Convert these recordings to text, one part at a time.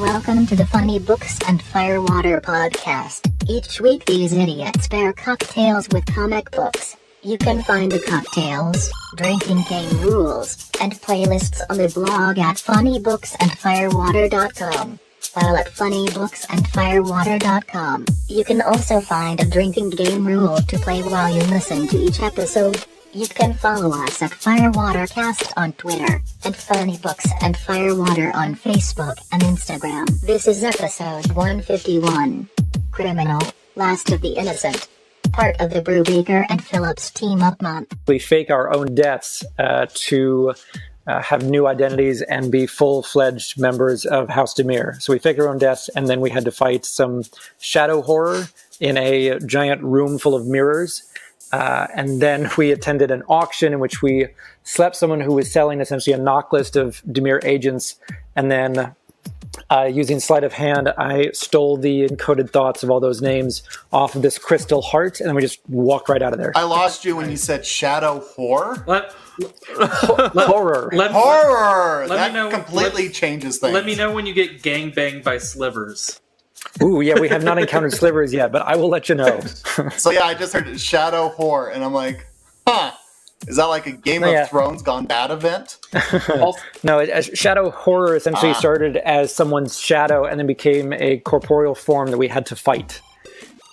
Welcome to the Funny Books and Firewater podcast. Each week these idiots pair cocktails with comic books. You can find the cocktails, drinking game rules, and playlists on the blog at funnybooksandfirewater.com. While at funnybooksandfirewater.com, you can also find a drinking game rule to play while you listen to each episode. You can follow us at Firewatercast on Twitter, and Funny Books and Firewater on Facebook and Instagram. This is episode 151. Criminal, Last of the Innocent. Part of the Brubaker and Phillips team-up month. We fake our own deaths to have new identities and be full-fledged members of House Demir. So we fake our own deaths, and then we had to fight some shadow horror in a giant room full of mirrors. And then we attended an auction in which we slept someone who was selling essentially a knock list of Demir agents. And then using sleight of hand, I stole the encoded thoughts of all those names off of this crystal heart. And then we just walked right out of there. I lost you when you said shadow horror. Horror. Horror! Let That completely changes things. Let me know when you get gangbanged by slivers. Ooh, yeah, we have not encountered slivers yet, but I will let you know. So yeah, I just heard shadow horror, and I'm like, huh. Is that like a Game of Thrones gone bad event? No, shadow horror essentially started as someone's shadow and then became a corporeal form that we had to fight.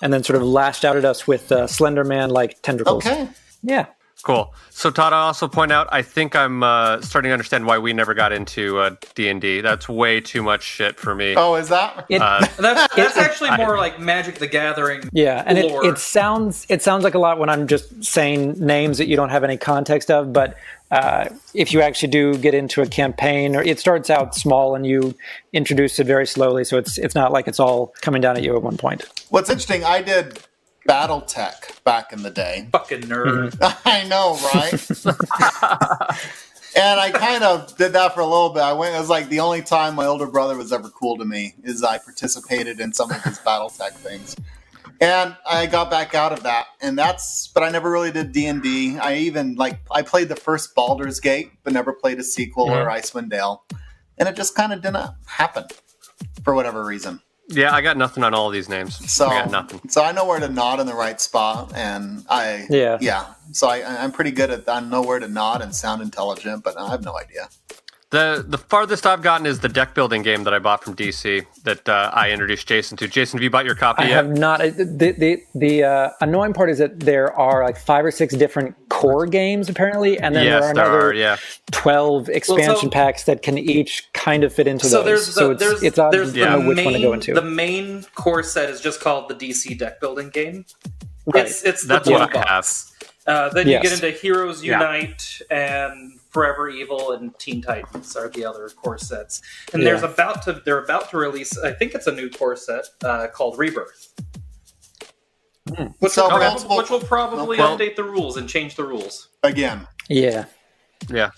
And then sort of lashed out at us with Slender Man-like tentacles. Okay. Yeah. Cool. So Todd, I also point out, I think I'm starting to understand why we never got into D&D. That's way too much shit for me. Oh, is that? That's actually more like Magic the Gathering. Yeah, and lore. it sounds like a lot when I'm just saying names that you don't have any context of, but if you actually do get into a campaign, or it starts out small and you introduce it very slowly, so it's not like it's all coming down at you at one point. What's interesting, I did Battletech back in the day. Fucking nerd. Mm-hmm. I know, right? And I kind of did that for a little bit. It was like the only time my older brother was ever cool to me is I participated in some of his Battletech things. And I got back out of that. But I never really did D&D. I played the first Baldur's Gate, but never played a sequel or Icewind Dale. And it just kind of didn't happen for whatever reason. Yeah, I got nothing on all of these names. So I got nothing. So I know where to nod in the right spot, and So I'm pretty good at. I know where to nod and sound intelligent, but I have no idea. The farthest I've gotten is the deck building game that I bought from DC that I introduced Jason to. Jason, have you bought your copy yet? I have not. The annoying part is that there are like 5 or 6 different core games apparently, and then there are another 12 expansion packs that can each kind of fit into those. It's odd to know which one to go into. The main core set is just called the DC deck building game. Right. It's That's the what blue I box. Then you get into Heroes Unite and Forever Evil and Teen Titans are the other core sets. And they're about to release, I think it's a new core set called Rebirth. Which will probably update the rules and change the rules. Again. Yeah. So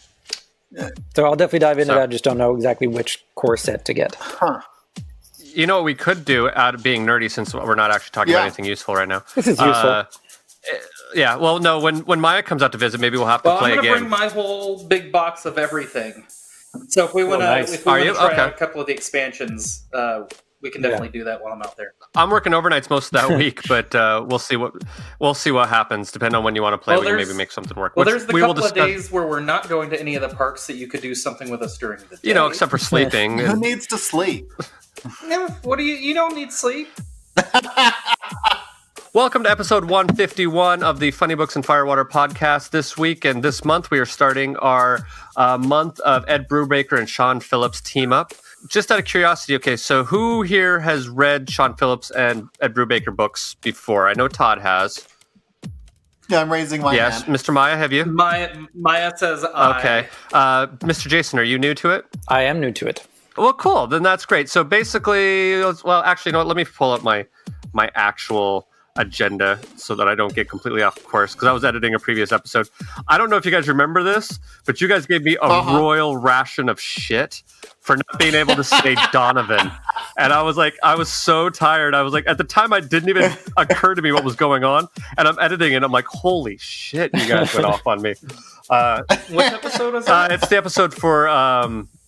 I'll definitely dive into that. I just don't know exactly which core set to get. Huh. You know what we could do out of being nerdy, since we're not actually talking about anything useful right now. This is useful. Yeah, well, no, when Maya comes out to visit, maybe we'll have to play a game. I'm going to bring my whole big box of everything. So if we want to try out a couple of the expansions, we can definitely do that while I'm out there. I'm working overnights most of that week, but we'll see what happens. Depending on when you want to play, we can maybe make something work. Well, there's the couple of days where we're not going to any of the parks that you could do something with us during the day. You know, except for sleeping. Who needs to sleep? No, you don't need sleep. Welcome to episode 151 of the Funny Books and Firewater podcast. This week and this month, we are starting our month of Ed Brubaker and Sean Phillips team up. Just out of curiosity, okay, so who here has read Sean Phillips and Ed Brubaker books before? I know Todd has. Yeah, I'm raising my hand. Yes, Mr. Maya, have you? Maya says I. Okay. Mr. Jason, are you new to it? I am new to it. Well, cool. Then that's great. So basically, actually, let me pull up my actual agenda so that I don't get completely off course, because I was editing a previous episode. I don't know if you guys remember this, but you guys gave me a royal ration of shit for not being able to say Donovan. And I was so tired. I was like, at the time, it didn't even occur to me what was going on. And I'm editing and I'm like, holy shit, you guys went off on me. What episode is that? It's the episode for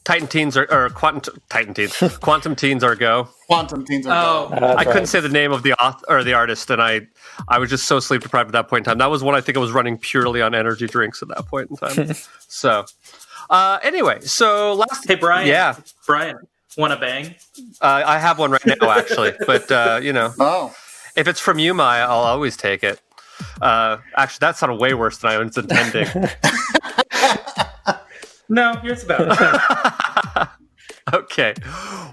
Titan Teens or Quantum Teens. Quantum Teens are go. Quantum Teens are go. I couldn't say the name of the author or the artist, and I was just so sleep deprived at that point in time. That was one I think I was running purely on energy drinks at that point in time. So, anyway, so last. Hey, Brian. Yeah, Brian. Want to bang? I have one right now, actually, but Oh. If it's from you, Maya, I'll always take it. Actually, that sounded way worse than I was intending. No, yours about. Okay.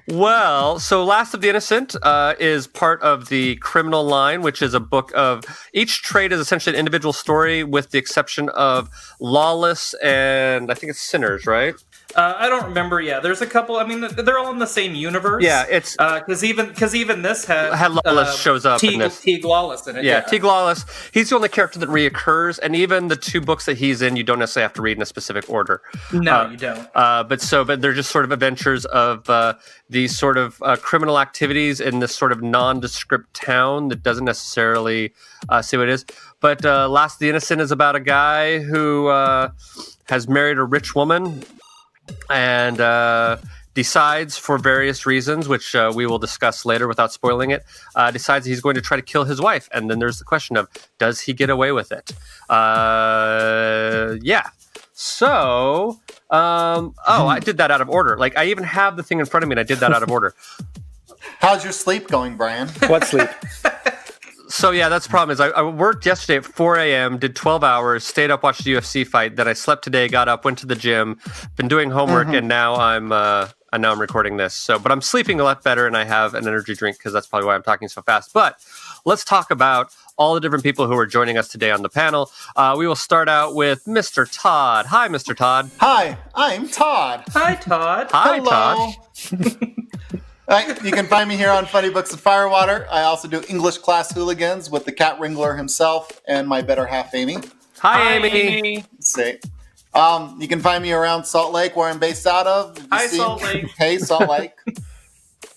Well, so Last of the Innocent is part of the Criminal line, which is a book of each trade is essentially an individual story with the exception of Lawless and I think it's Sinners, right? I don't remember. Yeah, there's a couple. I mean, they're all in the same universe. Yeah, it's because even this had Lawless shows up in this. Teague Lawless in it. Yeah, Teague Lawless. He's the only character that reoccurs, and even the two books that he's in, you don't necessarily have to read in a specific order. No, you don't. But they're just sort of adventures of these sort of criminal activities in this sort of nondescript town that doesn't necessarily say what it is. But Last of the Innocent is about a guy who has married a rich woman. And decides, for various reasons, which we will discuss later without spoiling it, decides he's going to try to kill his wife. And then there's the question of, does he get away with it? Yeah. So, I did that out of order. Like, I even have the thing in front of me, and I did that out of order. How's your sleep going, Brian? What sleep? So, yeah, that's the problem is I worked yesterday at 4 a.m., did 12 hours, stayed up, watched the UFC fight. Then I slept today, got up, went to the gym, been doing homework, and now I'm recording this. So, but I'm sleeping a lot better, and I have an energy drink because that's probably why I'm talking so fast. But let's talk about all the different people who are joining us today on the panel. We will start out with Mr. Todd. Hi, Mr. Todd. Hi, I'm Todd. Hi, Todd. Hi, Hello. Todd. You can find me here on Funny Books and Firewater. I also do English Class Hooligans with the Cat Wrangler himself and my better half, Amy. Hi, Amy. Say, you can find me around Salt Lake, where I'm based out of. Hi, Salt Lake. Hey, Salt Lake.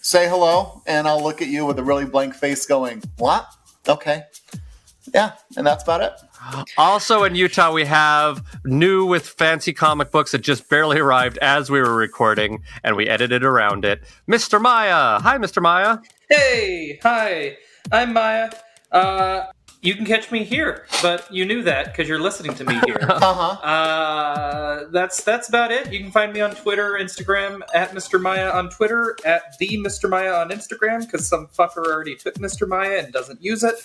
Say hello, and I'll look at you with a really blank face going, what? Okay. Yeah, and that's about it. Also in Utah, we have new with fancy comic books that just barely arrived as we were recording, and we edited around it. Mr. Maya. Hi, Mr. Maya. Hey, hi. I'm Maya. You can catch me here, but you knew that because you're listening to me here. That's about it. You can find me on Twitter, Instagram, at Mr. Maya on Twitter, at the Mr. Maya on Instagram, because some fucker already took Mr. Maya and doesn't use it.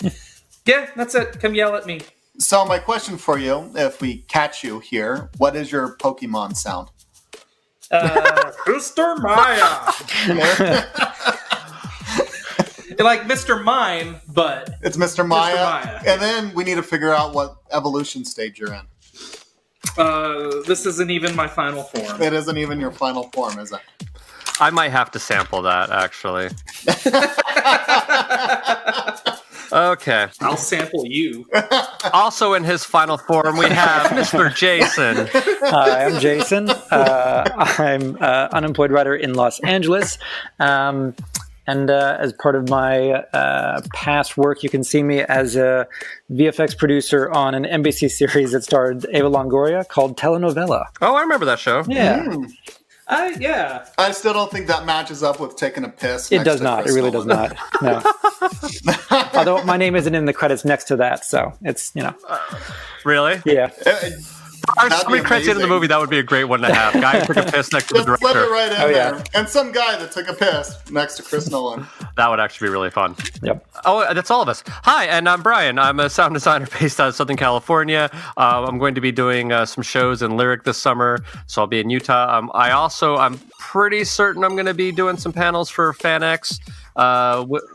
Yeah, that's it. Come yell at me. So my question for you, if we catch you here, what is your Pokemon sound? Mr. Maya. Like Mr. Mime, but it's Mr. Maya. Mr. Maya. And then we need to figure out what evolution stage you're in. This isn't even my final form. It isn't even your final form, is it? I might have to sample that, actually. Okay. I'll sample you. Also in his final form, we have Mr. Jason. Hi, I'm Jason. I'm an unemployed writer in Los Angeles. And as part of my past work, you can see me as a VFX producer on an NBC series that starred Eva Longoria called Telenovela. Oh, I remember that show. Yeah. Yeah. I still don't think that matches up with taking a piss. It does not. It really does not. No. Although my name isn't in the credits next to that, so it's, Really? Yeah. So many credits in the movie, that would be a great one to have. Guy took a piss next to the Just director. slip it right in yeah. there. And some guy that took a piss next to Chris Nolan. That would actually be really fun. Yep. Oh, that's all of us. Hi, and I'm Brian. I'm a sound designer based out of Southern California. I'm going to be doing some shows in Lyric this summer, so I'll be in Utah. I'm pretty certain I'm going to be doing some panels for FanX.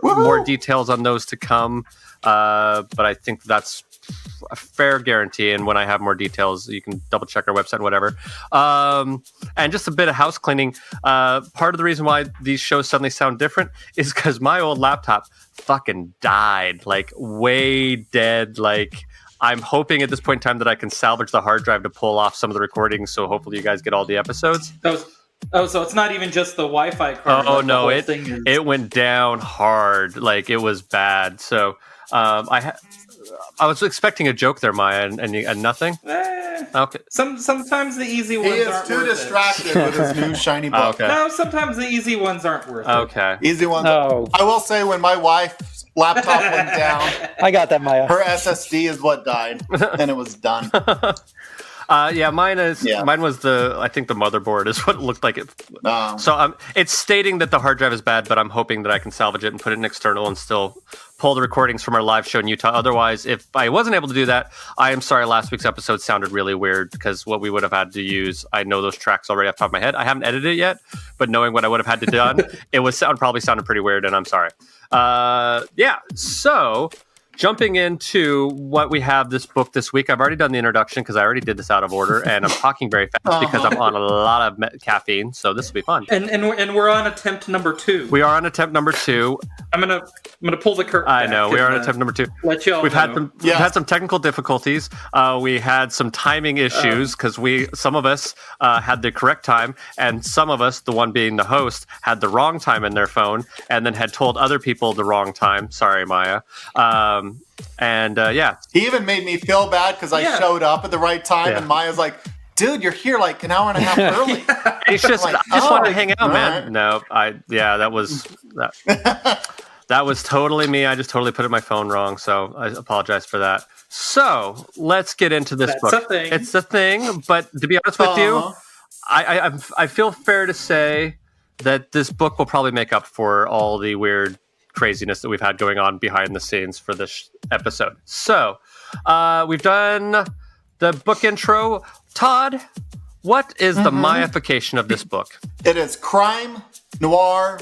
More details on those to come, but I think that's a fair guarantee, and when I have more details, you can double check our website, whatever. And just a bit of house cleaning. Part of the reason why these shows suddenly sound different is because my old laptop fucking died, like way dead. Like, I'm hoping at this point in time that I can salvage the hard drive to pull off some of the recordings, so hopefully you guys get all the episodes. So it's not even just the Wi-Fi card. Oh, no, it went down hard. Like, it was bad. So I was expecting a joke there, Maya, and nothing. Okay. Sometimes the easy ones aren't worth it. He is too distracted with his new shiny book. Okay. No, sometimes the easy ones aren't worth it. Okay. Easy ones. Oh. I will say, when my wife's laptop went down, I got that, Maya. her SSD is what died, and it was done. Mine was I think the motherboard is what looked like it. So it's stating that the hard drive is bad, but I'm hoping that I can salvage it and put it in external and still pull the recordings from our live show in Utah. Otherwise, if I wasn't able to do that, I am sorry. Last week's episode sounded really weird because what we would have had to use, I know those tracks already off the top of my head. I haven't edited it yet, but knowing what I would have had to done, it probably sounded pretty weird, and I'm sorry. So jumping into what we have this book this week, I've already done the introduction because I already did this out of order, and I'm talking very fast because I'm on a lot of caffeine, so this will be fun. And we're on attempt number 2. We are on attempt number 2. I'm gonna pull the curtain. I know we are on attempt number 2. Let y'all We've know. had some technical difficulties. We had some timing issues because some of us had the correct time, and some of us, the one being the host, had the wrong time in their phone, and then had told other people the wrong time. Sorry, Maya. He even made me feel bad because I showed up at the right time, and Maya's like, "Dude, you're here like an hour and a half early." It's just I just want to hang out, man. Right. No, that was totally me. I just totally put in my phone wrong, so I apologize for that. So let's get into this book. It's a thing, but to be honest with you, I feel fair to say that this book will probably make up for all the weird craziness that we've had going on behind the scenes for this episode. So we've done the book intro. Todd, what is the Myification of this book? It is crime, noir,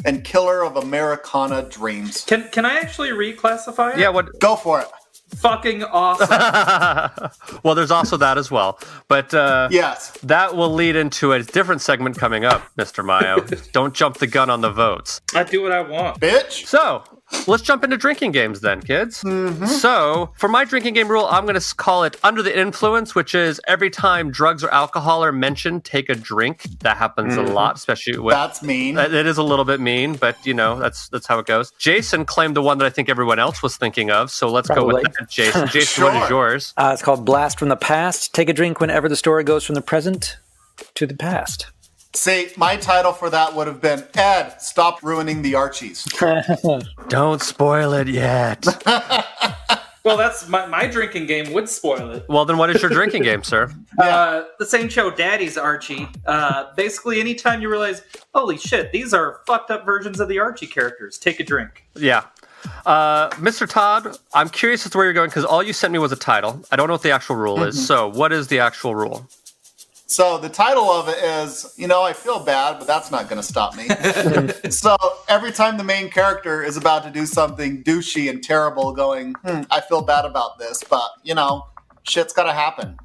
and killer of Americana dreams. Can I actually reclassify it? Yeah, what? Go for it. Fucking awesome. Well, there's also that as well. But yes, that will lead into a different segment coming up, Mr. Mayo. Don't jump the gun on the votes. I do what I want. bitch. So let's jump into drinking games then, kids. So for my drinking game rule, I'm going to call it Under the Influence, which is every time drugs or alcohol are mentioned, take a drink. That happens a lot, especially with... That's mean. It is a little bit mean, but that's how it goes. Jason claimed the one that I think everyone else was thinking of, so let's go with that, Jason. Jason, what is yours? It's called Blast from the Past. Take a drink whenever the story goes from the present to the past. See, my title for that would have been, Ed, stop ruining the Archies. Don't spoil it yet. Well, that's my drinking game would spoil it. Well, then what is your drinking game, sir? The same show, Daddy's Archie. Basically, anytime you realize, holy shit, these are fucked up versions of the Archie characters, take a drink. Yeah. Mr. Todd, I'm curious as to where you're going because all you sent me was a title. I don't know what the actual rule is. So what is the actual rule? So the title of it is, I feel bad, but that's not going to stop me. So every time the main character is about to do something douchey and terrible, going, I feel bad about this, but, shit's got to happen.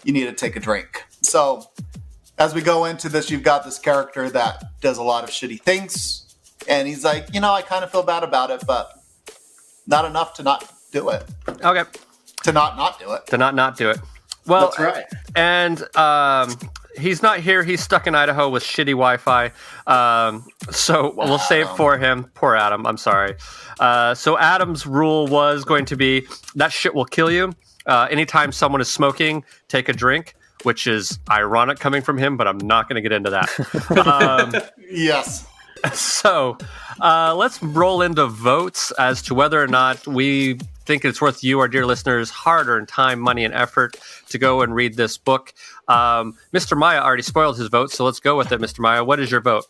You need to take a drink. So as we go into this, you've got this character that does a lot of shitty things. And he's like, I kind of feel bad about it, but not enough to not do it. Okay. To not do it. To not do it. Well, that's right. And he's not here. He's stuck in Idaho with shitty Wi-Fi. So we'll save for him. Poor Adam. I'm sorry. So Adam's rule was going to be that shit will kill you. Anytime someone is smoking, take a drink, which is ironic coming from him, but I'm not going to get into that. Yes. So let's roll into votes as to whether or not we think it's worth you, our dear listeners, hard-earned time, money, and effort to go and read this book. Mr. Maya already spoiled his vote, so let's go with it, Mr. Maya. What is your vote?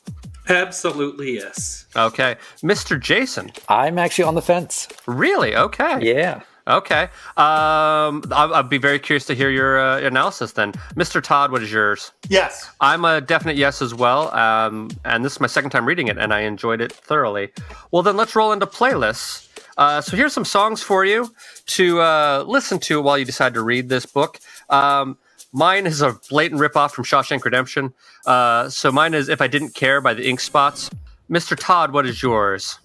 Absolutely, yes. Okay. Mr. Jason? I'm actually on the fence. Really? Okay. Yeah. Okay. I'll be very curious to hear your analysis then. Mr. Todd, what is yours? Yes. I'm a definite yes as well. And this is my second time reading it, and I enjoyed it thoroughly. Well, then let's roll into playlists. So here's some songs for you to listen to while you decide to read this book. Mine is a blatant ripoff from Shawshank Redemption. So mine is If I Didn't Care by the Ink Spots. Mr. Todd, what is yours?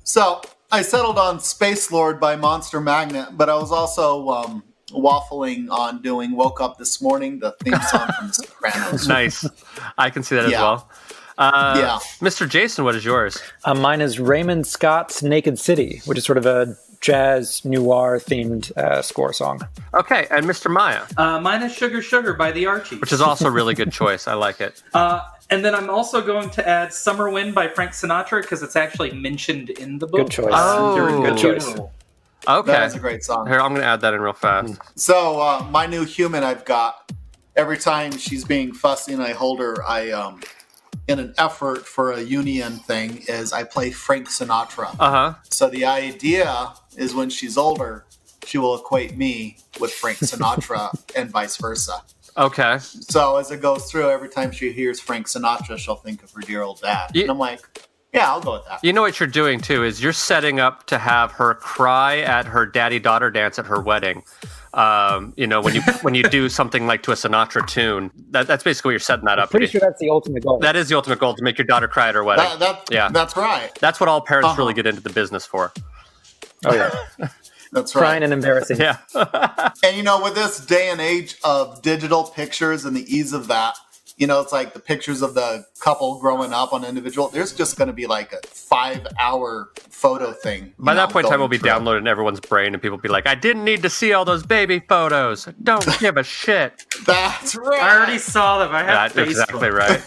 So I settled on Space Lord by Monster Magnet, but I was also waffling on doing Woke Up This Morning, the theme song from The Sopranos. Nice. I can see that as well. Mr. Jason, what is yours? Mine is Raymond Scott's Naked City, which is sort of a jazz noir themed score song. Okay, and Mr. Maya. Mine is Sugar Sugar by the Archie. Which is also a really good choice. I like it. And then I'm also going to add Summer Wind by Frank Sinatra because it's actually mentioned in the book. Good choice. Oh, good choice. Okay. That's a great song. Here, I'm going to add that in real fast. So my new human I've got, every time she's being fussy and I hold her, in an effort for a union thing, is I play Frank Sinatra. Uh-huh. So the idea is when she's older, she will equate me with Frank Sinatra and vice versa. Okay. So as it goes through, every time she hears Frank Sinatra, she'll think of her dear old dad. And I'm like, yeah, I'll go with that. You know what you're doing, too, is you're setting up to have her cry at her daddy-daughter dance at her wedding. When you do something like to a Sinatra tune, that's basically what you're setting that up. I'm pretty sure that's the ultimate goal. That is the ultimate goal, to make your daughter cry at her wedding. That's right. That's what all parents really get into the business for. Oh, yeah. That's right. Crying and embarrassing. Yeah. And, with this day and age of digital pictures and the ease of that, it's like the pictures of the couple growing up on individual. There's just going to be like a 5-hour photo thing. By that point in time, will be downloaded in everyone's brain, and people will be like, I didn't need to see all those baby photos. Don't give a shit. That's right. I already saw them. I have That's exactly right.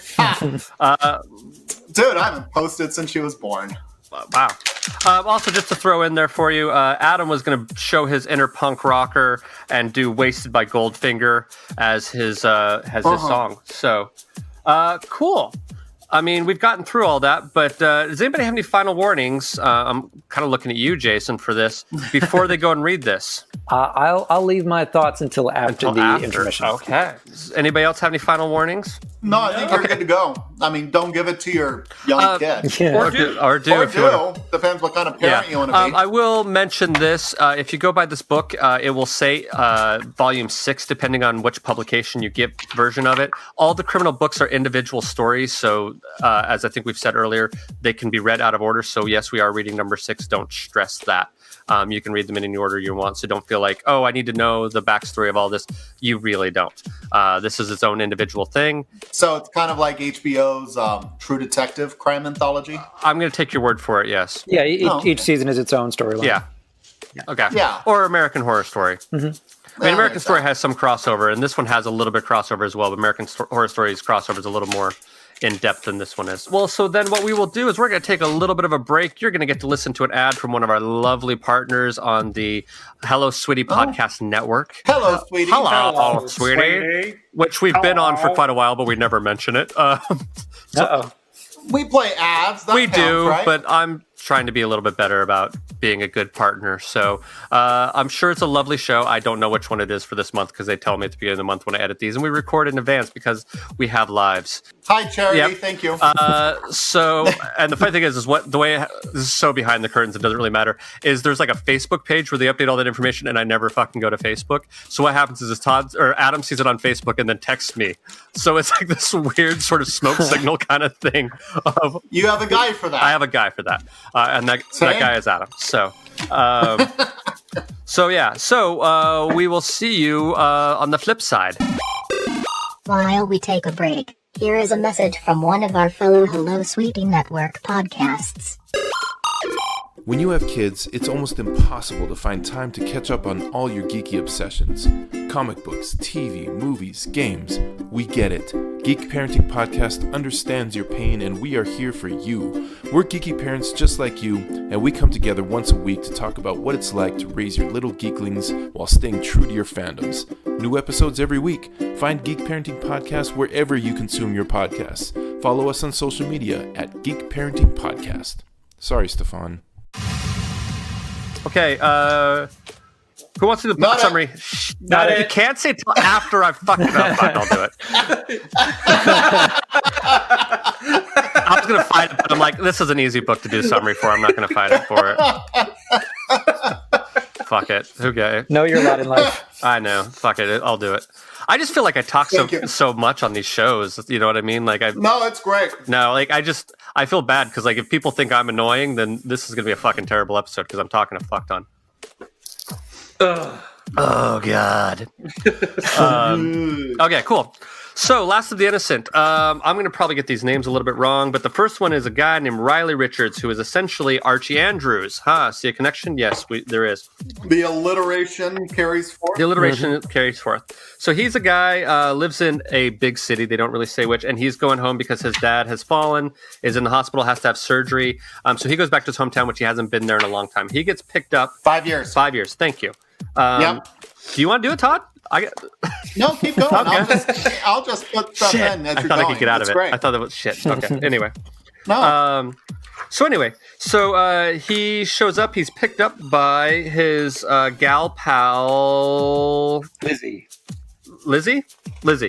Dude, I haven't posted since she was born. Wow. Also, just to throw in there for you, Adam was going to show his inner punk rocker and do "Wasted" by Goldfinger as his song. So, cool. I mean, we've gotten through all that, but does anybody have any final warnings? I'm kind of looking at you, Jason, for this before they go and read this. I'll leave my thoughts until after intermission. Okay. Does anybody else have any final warnings? No, I think you're good to go. I mean, don't give it to your young kid. Yeah. Or do. Depends what kind of parent you want to be. I will mention this. If you go by this book, it will say volume 6, depending on which publication you get version of it. All the criminal books are individual stories, so as I think we've said earlier, they can be read out of order. So yes, we are reading number 6. Don't stress that. You can read them in any order you want, so don't feel like, oh, I need to know the backstory of all this. You really don't. This is its own individual thing. So it's kind of like HBO's True Detective crime anthology? I'm going to take your word for it, yes. Yeah, each season is its own storyline. Yeah. Okay. Yeah. Or American Horror Story. Mm-hmm. I mean, American Story has some crossover, and this one has a little bit crossover as well, but American Horror Story's crossover is a little more in depth than this one is. Well, so then what we will do is we're going to take a little bit of a break. You're going to get to listen to an ad from one of our lovely partners on the Hello Sweetie Podcast Network. Hello, Sweetie. Hello, Sweetie. Which we've been on for quite a while, but we never mention it. We play ads. We do, right? but I'm trying to be a little bit better about being a good partner. So I'm sure it's a lovely show. I don't know which one it is for this month because they tell me at the beginning of the month when I edit these, and we record in advance because we have lives. Hi, Charity. Yep. Thank you. So, and the funny thing is what the way this is so behind the curtains, it doesn't really matter. Is there's like a Facebook page where they update all that information, and I never fucking go to Facebook. So what happens is Todd or Adam sees it on Facebook and then texts me. So it's like this weird sort of smoke signal kind of thing. You have a guy for that. I have a guy for that, and that guy is Adam. So. So we will see you on the flip side. While we take a break, here is a message from one of our fellow Hello Sweetie Network podcasts. When you have kids, it's almost impossible to find time to catch up on all your geeky obsessions. Comic books, TV, movies, games. We get it. Geek Parenting Podcast understands your pain, and we are here for you. We're geeky parents just like you, and we come together once a week to talk about what it's like to raise your little geeklings while staying true to your fandoms. New episodes every week. Find Geek Parenting Podcast wherever you consume your podcasts. Follow us on social media at Geek Parenting Podcast. Sorry, Stefan. Okay, who wants to do the book summary? You can't say it till after I've fucked it up. Fine, I'll do it. I was going to fight it, but I'm like, this is an easy book to do summary for. I'm not going to fight it for it. Fuck it. Okay. Know your lot in life. I know. Fuck it. I'll do it. I just feel like I talk so much on these shows. You know what I mean? Like No, it's great. No, like I feel bad because like if people think I'm annoying, then this is gonna be a fucking terrible episode because I'm talking a fuck ton. Oh God. Okay, cool. So, Last of the Innocent. I'm going to probably get these names a little bit wrong, but the first one is a guy named Riley Richards, who is essentially Archie Andrews. See a connection? Yes, there is. The alliteration carries forth. Carries forth. So he's a guy, lives in a big city, they don't really say which, and he's going home because his dad has fallen, is in the hospital, has to have surgery. So he goes back to his hometown, which he hasn't been there in a long time. He gets picked up. 5 years. 5 years, thank you. Yep. Do you want to do it, Todd? No, keep going. Okay. I'll just put stuff in as I you're thought going. I could get out It's of it. great. I thought that was shit. Okay. Anyway. No. So he shows up. He's picked up by his gal pal Lizzie. Lizzie,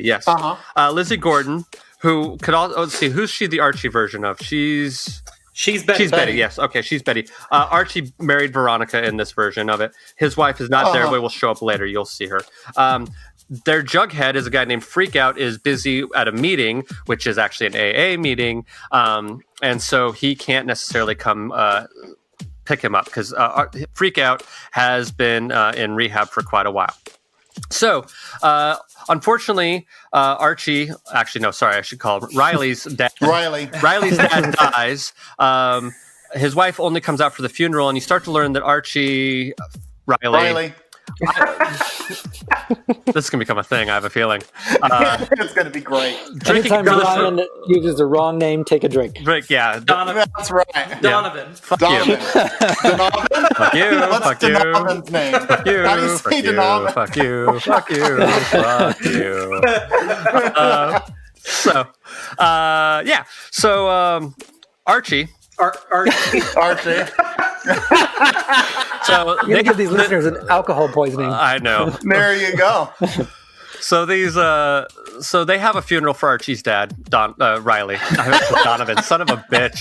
yes. Lizzie Gordon, who could also let's see, who's she the Archie version of? She's Betty. She's Betty. Yes. Okay. She's Betty. Archie married Veronica in this version of it. His wife is not there, but will show up later. You'll see her. Their jughead is a guy named Freakout, is busy at a meeting, which is actually an AA meeting. And so he can't necessarily come pick him up because Freakout has been in rehab for quite a while. So, unfortunately, Archie, actually, no, sorry, I should call him Riley's dad. Riley's dad dies. His wife only comes out for the funeral, and you start to learn that Riley. This is going to become a thing, I have a feeling. It's going to be great. Anytime Ryan uses the wrong name, take a drink. Yeah. Donovan. That's right. Donovan. Yeah. Fuck Donovan. you. Donovan? Fuck you. What's Fuck you. Donovan's name? Fuck you. How do you say Donovan? Fuck you. Fuck you. Fuck you. So, Archie. Archie. So they give these listeners an alcohol poisoning. I know. There you go. So so they have a funeral for Archie's dad, Riley. I hope it's Donovan, son of a bitch.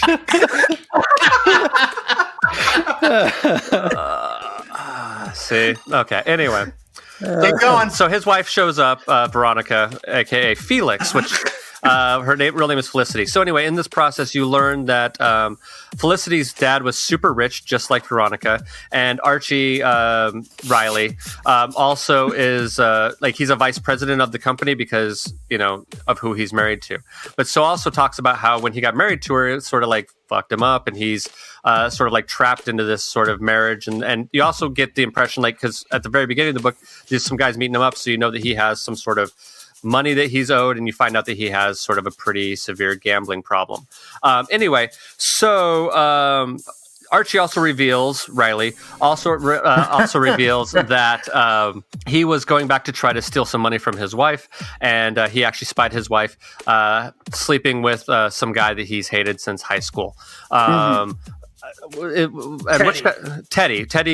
See, okay. Anyway, Keep going. so his wife shows up, Veronica, aka Felix, which. Her real name is Felicity. So anyway, in this process, you learn that Felicity's dad was super rich, just like Veronica, and Archie Riley also is he's a vice president of the company because of who he's married to. But so also talks about how when he got married to her, it sort of like fucked him up, and he's sort of like trapped into this sort of marriage. And you also get the impression, because at the very beginning of the book, there's some guys meeting him up, so you know that he has some sort of money that he's owed, and you find out that he has sort of a pretty severe gambling problem. Anyway, so Archie also reveals, Riley also reveals that he was going back to try to steal some money from his wife, and he actually spied his wife sleeping with some guy that he's hated since high school. Teddy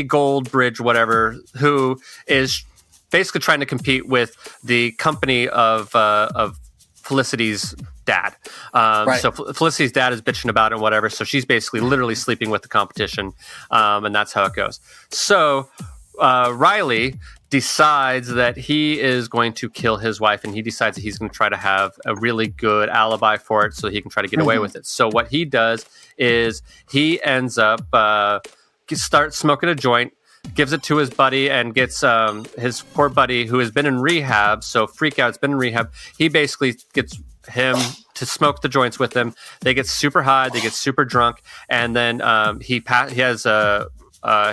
Goldbridge, whatever, who is basically trying to compete with the company of Felicity's dad. Right. So Felicity's dad is bitching about it and whatever. So she's basically literally sleeping with the competition. And that's how it goes. So Riley decides that he is going to kill his wife, and he decides that he's going to try to have a really good alibi for it so he can try to get away with it. So what he does is he ends up starts smoking a joint, gives it to his buddy, and gets his poor buddy who has been in rehab. So Freakout's been in rehab. He basically gets him to smoke the joints with him. They get super high. They get super drunk, and then he has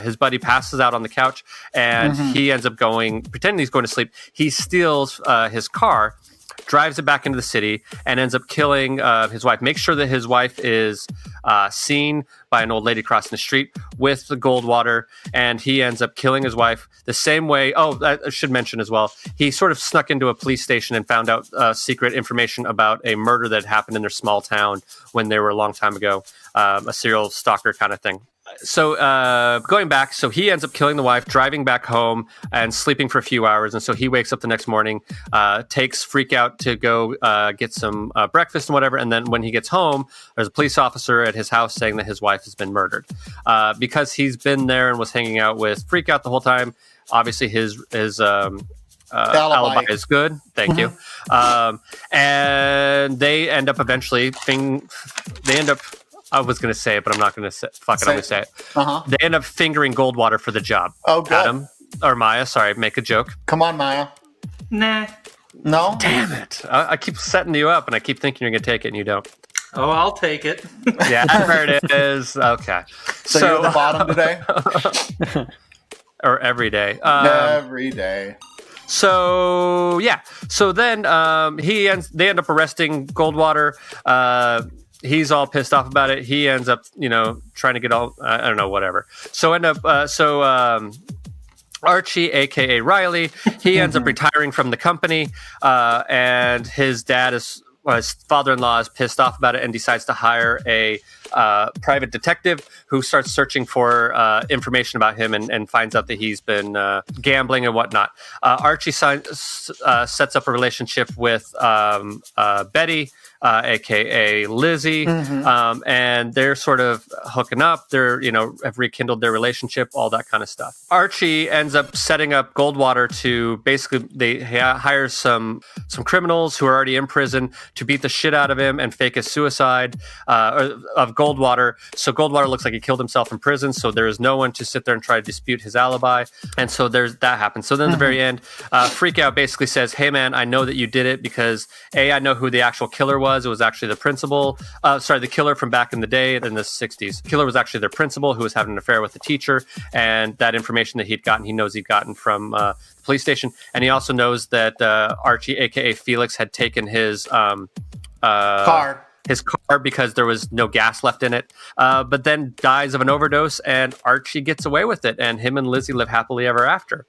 his buddy passes out on the couch, and he ends up pretending he's going to sleep. He steals his car, drives it back into the city, and ends up killing his wife. Makes sure that his wife is seen by an old lady crossing the street with the gold water, and he ends up killing his wife the same way. Oh, I should mention as well, he sort of snuck into a police station and found out secret information about a murder that happened in their small town when they were a long time ago, a serial stalker kind of thing. So going back, so he ends up killing the wife, driving back home, and sleeping for a few hours. And so he wakes up the next morning, takes Freakout to go get some breakfast and whatever. And then when he gets home, there's a police officer at his house saying that his wife has been murdered. Because he's been there and was hanging out with Freakout the whole time, obviously his alibi is good. Thank you. And they end up eventually I was going to say it, but I'm not going to say it. Fuck it, I'm going to say it. They end up fingering Goldwater for the job. Oh, good. Adam, or Maya, sorry, make a joke. Come on, Maya. Nah. No? Damn it. I keep setting you up, and I keep thinking you're going to take it, and you don't. Oh, I'll take it. Yeah, there it is. Okay. So you're the bottom today? Or every day. Every day. So, yeah. So then they end up arresting Goldwater. He's all pissed off about it. He ends up, trying to get all, I don't know, whatever. So Archie, a.k.a. Riley, he ends up retiring from the company, and his his father-in-law is pissed off about it and decides to hire a private detective who starts searching for information about him and finds out that he's been gambling and whatnot. Archie sets up a relationship with Betty, aka Lizzie, and they're sort of hooking up. They're have rekindled their relationship, all that kind of stuff. Archie ends up setting up Goldwater to basically hire some criminals who are already in prison to beat the shit out of him and fake a suicide of Goldwater. So Goldwater looks like he killed himself in prison. So there is no one to sit there and try to dispute his alibi. And so that happens. So then at the very end, Freak Out basically says, "Hey man, I know that you did it because I know who the actual killer was. It was actually the principal. The killer from back in the day in the 60s. The killer was actually their principal who was having an affair with the teacher. And that information that he'd gotten from the police station. And he also knows that Archie, aka Felix, had taken his Car. His car because there was no gas left in it, but then dies of an overdose, and Archie gets away with it, and him and Lizzie live happily ever after."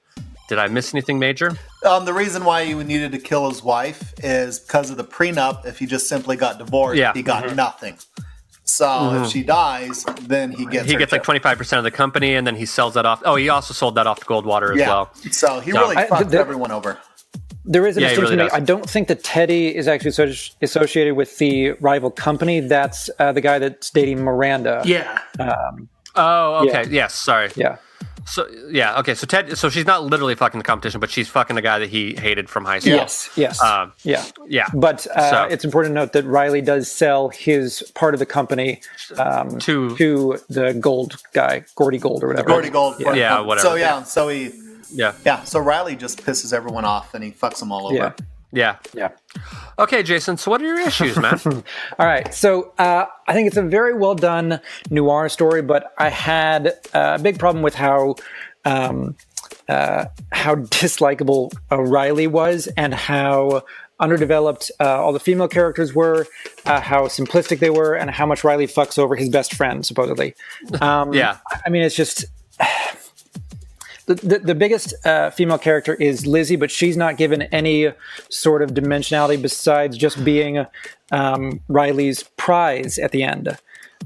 Did I miss anything major? The reason why he needed to kill his wife is because of the prenup. If he just simply got divorced, he got nothing. So if she dies, then he gets like 25% of the company, and then he sells that off. Oh, he also sold that off to Goldwater as well. So he really fucked everyone over. There is a distinction really to make. does. I don't think that Teddy is actually associated with the rival company. That's the guy that's dating Miranda. Yeah. Okay. Yeah. Yes. Sorry. Yeah. So yeah. Okay. So Ted. So she's not literally fucking the competition, but she's fucking the guy that he hated from high school. Yes. Yeah. But it's important to note that Riley does sell his part of the company to the Gold guy, Gordy Gold or whatever. Gordy Gold. Yeah. Whatever. So Riley just pisses everyone off and he fucks them all over. Yeah. Okay, Jason, so what are your issues, man? All right. So I think it's a very well done noir story, but I had a big problem with how dislikable Riley was and how underdeveloped all the female characters were, how simplistic they were, and how much Riley fucks over his best friend, supposedly. I mean, it's just... The biggest female character is Lizzie, but she's not given any sort of dimensionality besides just being Riley's prize at the end.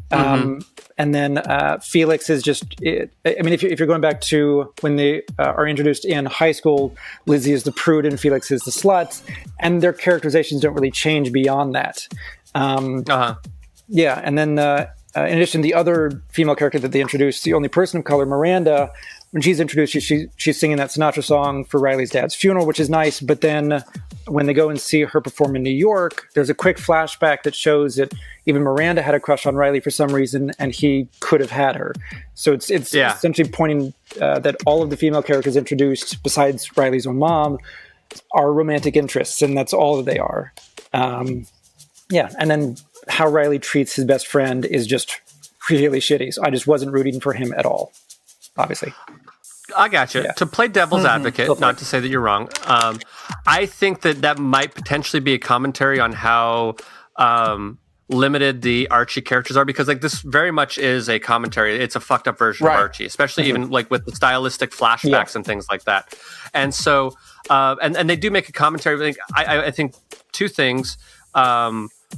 And then Felix is just... if you're going back to when they are introduced in high school, Lizzie is the prude and Felix is the slut, and their characterizations don't really change beyond that. Yeah, and then in addition, the other female character that they introduced, the only person of color, Miranda... When she's introduced, she's singing that Sinatra song for Riley's dad's funeral, which is nice. But then when they go and see her perform in New York, there's a quick flashback that shows that even Miranda had a crush on Riley for some reason, and he could have had her. So it's essentially pointing that all of the female characters introduced, besides Riley's own mom, are romantic interests, and that's all that they are. And then how Riley treats his best friend is just really shitty. So I just wasn't rooting for him at all. Obviously. I got you. Yeah. To play devil's advocate, not to say that you're wrong, I think that might potentially be a commentary on how limited the Archie characters are, because this very much is a commentary. It's a fucked up version of Archie, especially even with the stylistic flashbacks and things like that. And so, and they do make a commentary. I think two things.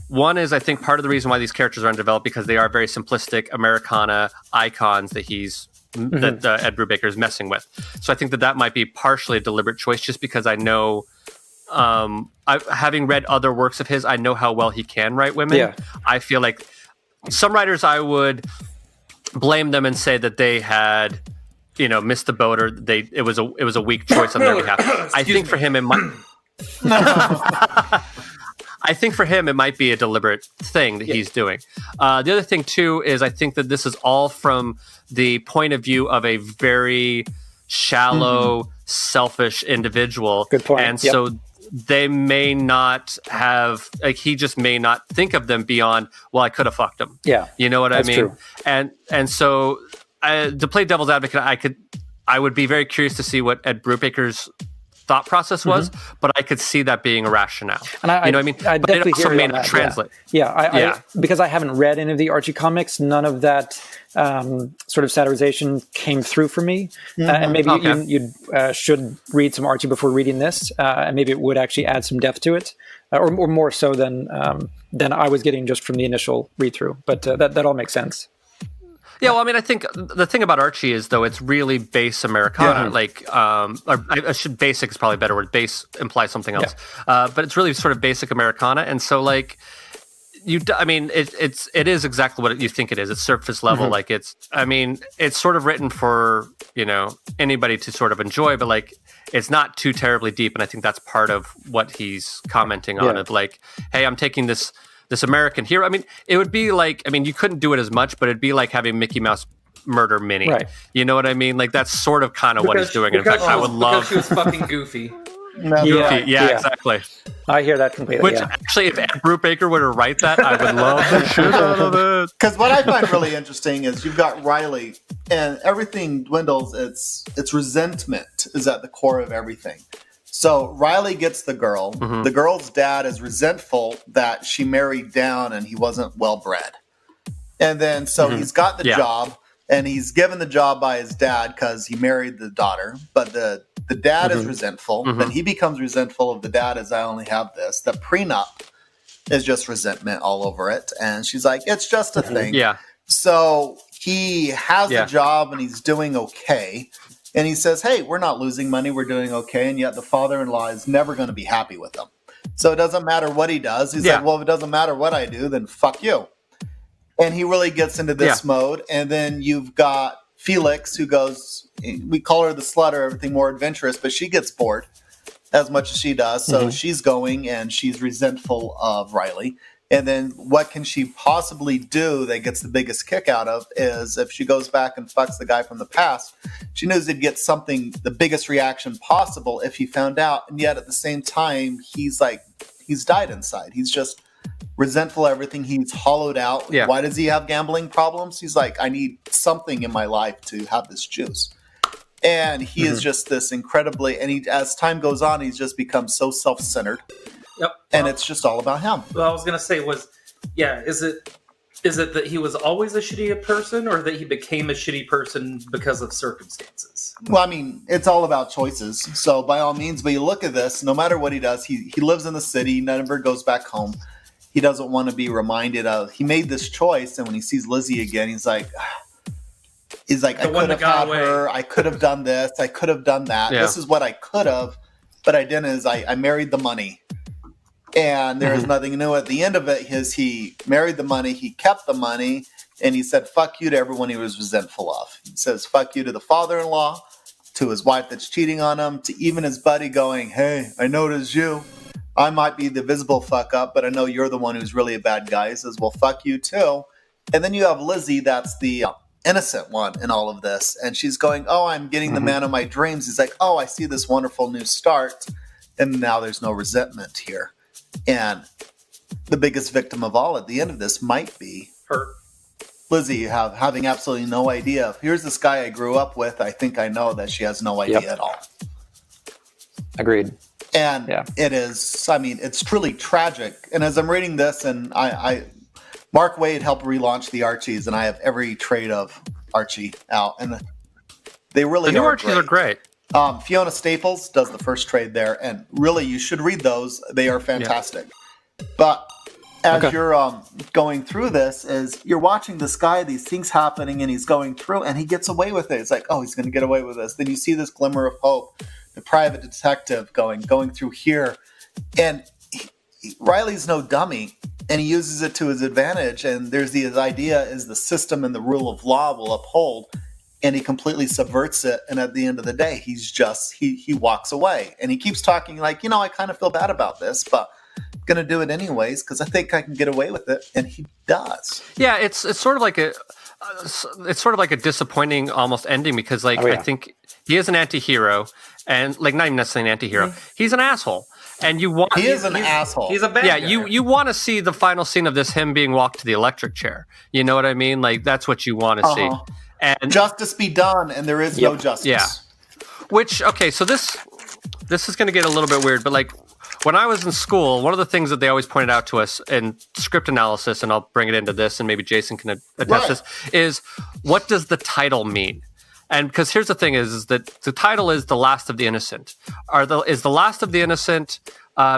One is, I think part of the reason why these characters are undeveloped because they are very simplistic Americana icons that that Ed Brubaker is messing with. So I think that might be partially a deliberate choice, just because I know, having read other works of his, I know how well he can write women. Yeah. I feel like some writers, I would blame them and say that they had, missed the boat, or it was a weak choice on their behalf. I think for him it might. I think for him, it might be a deliberate thing that he's doing. The other thing, too, is I think that this is all from the point of view of a very shallow, selfish individual. Good point. And so they may not have, like, he just may not think of them beyond, well, I could have fucked him. Yeah, you know what I mean? True. And so to play devil's advocate, I would be very curious to see what Ed Brubaker's thought process was, but I could see that being a rationale. And you know what I mean? I but definitely it also hear you may on not that. translate. I because I haven't read any of the Archie comics, none of that sort of satirization came through for me. And maybe you should read some Archie before reading this, and maybe it would actually add some depth to it, or more so than I was getting just from the initial read through. But that all makes sense. Yeah, well, I mean, I think the thing about Archie is, though, it's really base Americana. Like, basic is probably a better word. Base implies something else, but it's really sort of basic Americana. And so, like, it is exactly what you think it is. It's surface level. Like, it's sort of written for, you know, anybody to sort of enjoy, but like, it's not too terribly deep. And I think that's part of what he's commenting on. Of like, hey, I'm taking this American hero. I mean, it would be like, you couldn't do it as much, but it'd be like having Mickey Mouse murder Minnie. Right. You know what I mean? Like, that's sort of kind of what he's doing. In fact, I would love... Because she was fucking goofy. Yeah, exactly. I hear that completely. Which actually, if Ed Brubaker were to write that, I would love the shit out of it. Because what I find really interesting is you've got Riley, and everything dwindles. It's resentment is at the core of everything. So Riley gets the girl. The girl's dad is resentful that she married down and he wasn't well bred. And then so he's got the job, and he's given the job by his dad because he married the daughter. But the dad is resentful. Then he becomes resentful of the dad as I only have this. The prenup is just resentment all over it. And she's like, it's just a thing. Yeah. So he has a job and he's doing okay. And he says, hey, we're not losing money. We're doing okay. And yet the father-in-law is never going to be happy with him. So it doesn't matter what he does. He's like, well, if it doesn't matter what I do, then fuck you. And he really gets into this mode. And then you've got Felix, who goes, we call her the slutter, everything more adventurous, but she gets bored as much as she does. So she's going and she's resentful of Riley. And then what can she possibly do that gets the biggest kick out of is if she goes back and fucks the guy from the past, she knows he'd get something, the biggest reaction possible if he found out. And yet at the same time, he's died inside. He's just resentful of everything. He's hollowed out. Yeah. Why does he have gambling problems? He's like, I need something in my life to have this juice. And he is just this incredibly, and he, as time goes on, he's just become so self-centered. Yep. And it's just all about him. Well, I was going to say is it that he was always a shitty person, or that he became a shitty person because of circumstances? Well, I mean, it's all about choices. So by all means, but you look at this, no matter what he does, he lives in the city, never goes back home. He doesn't want to be reminded of, he made this choice, and when he sees Lizzie again, he's like, I could have had her, I could have done this, I could have done that. Yeah. This is what I could have, but I didn't, is I married the money. And there is nothing new. At the end of it, he married the money, he kept the money, and he said, fuck you to everyone he was resentful of. He says, fuck you to the father-in-law, to his wife that's cheating on him, to even his buddy going, hey, I know it is you. I might be the visible fuck up, but I know you're the one who's really a bad guy. He says, well, fuck you too. And then you have Lizzie, that's the innocent one in all of this. And she's going, oh, I'm getting the man of my dreams. He's like, oh, I see this wonderful new start. And now there's no resentment here. And the biggest victim of all at the end of this might be her. Lizzie having absolutely no idea. Here's this guy I grew up with. I think I know that she has no idea at all. Agreed. And it is, I mean, it's truly tragic. And as I'm reading this, and I Mark Waid helped relaunch the Archies, and I have every trade of Archie out. And they really are the new Archies are great. Fiona Staples does the first trade there, and really you should read those. They are fantastic. Yeah. But as you're going through this, is you're watching this guy, these things happening, and he's going through, and he gets away with it. It's like, oh, he's going to get away with this. Then you see this glimmer of hope, the private detective going through here, and Riley's no dummy, and he uses it to his advantage. And there's his idea is the system and the rule of law will uphold. And he completely subverts it. And at the end of the day, he's just, he walks away. And he keeps talking like, I kind of feel bad about this, but I'm going to do it anyways because I think I can get away with it. And he does. Yeah, it's sort of like a disappointing almost ending because I think he is an anti-hero and not even necessarily an anti-hero. He's an asshole. And you want he is an asshole. He's a bad yeah, guy. you want to see the final scene of this him being walked to the electric chair. You know what I mean? Like that's what you want to see. And justice be done, and there is no justice. Yeah. Which so this is going to get a little bit weird, but like when I was in school, one of the things that they always pointed out to us in script analysis, and I'll bring it into this, and maybe Jason can attest this, is what does the title mean? And because here's the thing is that the title is The Last of the Innocent. Is The Last of the Innocent,